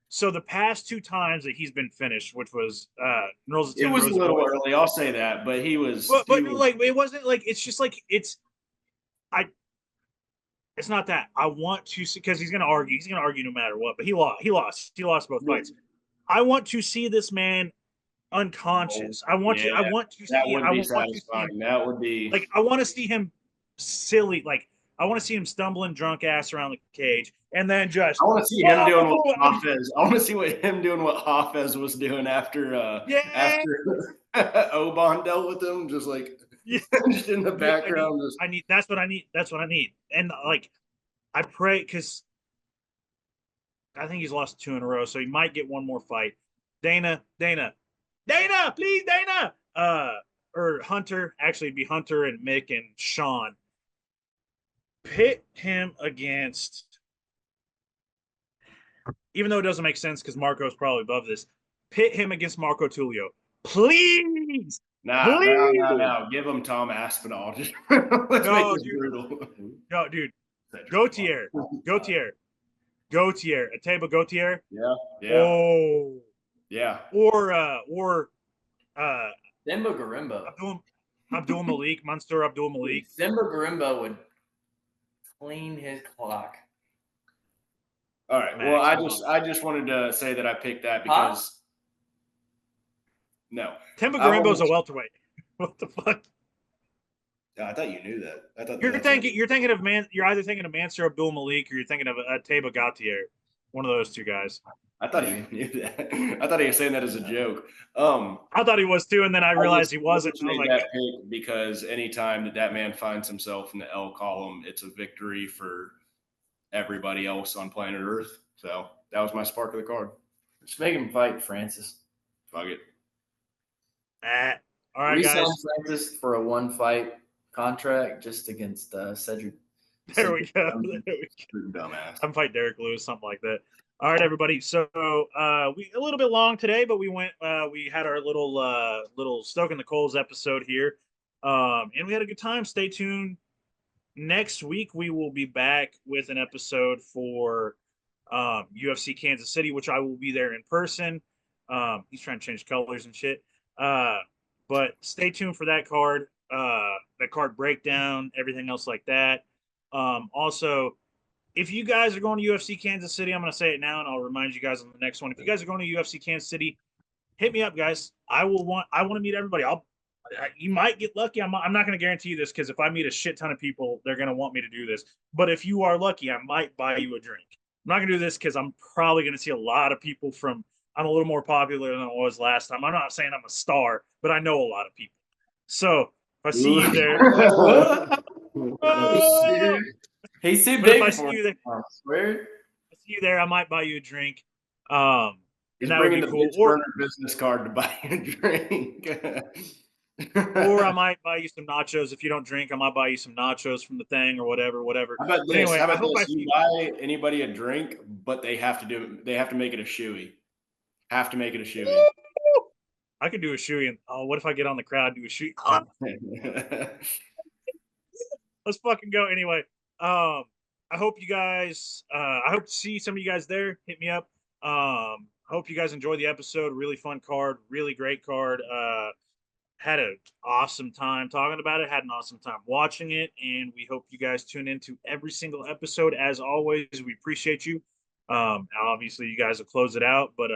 So the past two times that he's been finished, which was it was a little early, I'll say that, but he was. But like it wasn't like it's just like it's not that I want to see because he's gonna argue no matter what. But he lost both fights. I want to see this man unconscious. I want to see. That would be satisfying. That would be like I want to see him silly, like I want to see him stumbling drunk ass around the cage, and then just I want to see him doing what Hafez. I want to see him doing what Hafez was doing after after Oban dealt with him, just like just in the background. That's what I need. That's what I need. And like, I pray because I think he's lost 2 in a row, so he might get one more fight. Dana, please, Dana. Or Hunter. Actually, it'd be Hunter and Mick and Sean. Pit him against, even though it doesn't make sense because Marco's probably above this. Pit him against Marco Tulio, please. No. Give him Tom Aspinall. Just let's make this brutal. No, dude. Gautier. Ateba Gautier. Yeah. Oh. Yeah. Or Simba Garimba. Abdul Malik, Munster Abdul Malik. Simba Garimba would clean his clock. All right. Well, I just wanted to say that I picked that because no. Timba Garimbo's a welterweight. What the fuck? I thought you knew that. I thought you're thinking of you're either thinking of Mansour Abdul Malik or you're thinking of Ateba Gautier. One of those two guys. I thought he knew that. I thought he was saying that as a joke. I thought he was too, and then I realized he wasn't. I was like, that pick because anytime that man finds himself in the L column, it's a victory for everybody else on planet Earth. So that was my spark of the card. Just make him fight Francis. Fuck it. All right, guys. Francis for a 1-fight contract just against Cedric. There we go. Dumbass. I'm fighting Derek Lewis, something like that. All right, everybody. So we a little bit long today, but we had our little Stoking the Coals episode here, and we had a good time. Stay tuned. Next week we will be back with an episode for UFC Kansas City, which I will be there in person. He's trying to change colors and shit. But stay tuned for that card breakdown, everything else like that. Also, if you guys are going to UFC Kansas City, I'm going to say it now, and I'll remind you guys on the next one. If you guys are going to UFC Kansas City, hit me up, guys. I want to meet everybody. You might get lucky. I'm not going to guarantee you this because if I meet a shit ton of people, they're going to want me to do this. But if you are lucky, I might buy you a drink. I'm not going to do this because I'm probably going to see a lot of people I'm a little more popular than I was last time. I'm not saying I'm a star, but I know a lot of people. So if I see you there, he's too big. If I see you there, I might buy you a drink. He's bringing the cool. Burner business card to buy a drink. Or I might buy you some nachos. If you don't drink, I might buy you some nachos from the thing or whatever. How about this? Anyway, you buy anybody a drink, but they have to make it a shoey. Have to make it a shoey. I could do a shoey. And what if I get on the crowd and do a shoey? Let's fucking go. Anyway, I hope you guys. I hope to see some of you guys there. Hit me up. I hope you guys enjoy the episode. Really fun card. Really great card. Had an awesome time talking about it. Had an awesome time watching it, and we hope you guys tune into every single episode. As always, we appreciate you. Obviously, you guys will close it out, but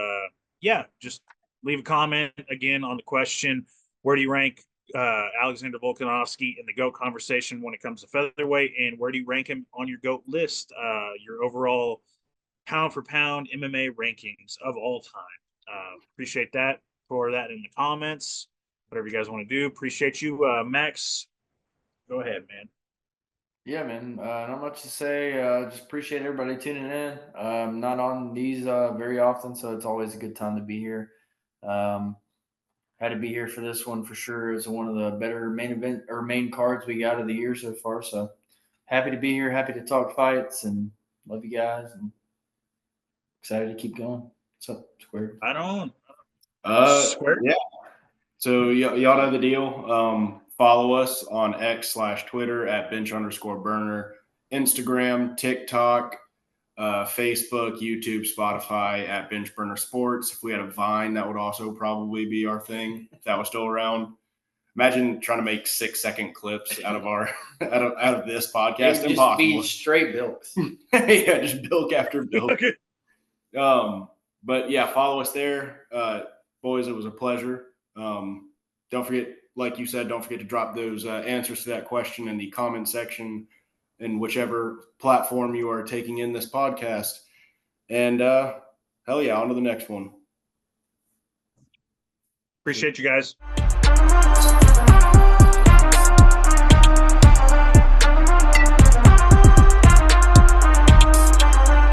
yeah, just leave a comment again on the question: where do you rank Alexander Volkanovski in the GOAT conversation when it comes to featherweight, and where do you rank him on your GOAT list? Your overall pound for pound MMA rankings of all time. Appreciate that. For that in the comments. Whatever you guys want to do. Appreciate you. Max, go ahead, man. Yeah, man. Not much to say. Just appreciate everybody tuning in. Not on these very often, so it's always a good time to be here. Had to be here for this one for sure. It's one of the better main cards we got of the year so far. So happy to be here. Happy to talk fights and love you guys. And excited to keep going. What's up, Square? Right on. Square? Yeah. So y'all know the deal. Follow us on X/Twitter at bench_burner, Instagram, TikTok, Facebook, YouTube, Spotify at Bench Burner Sports. If we had a Vine, that would also probably be our thing if that was still around. Imagine trying to make 6-second clips out of our out of this podcast. Impossible. Just straight bilks. Yeah, just bilk after bilk. But yeah, follow us there, boys. It was a pleasure. Don't forget, like you said, don't forget to drop those answers to that question in the comment section in whichever platform you are taking in this podcast. And hell yeah, on to the next one. Appreciate you guys.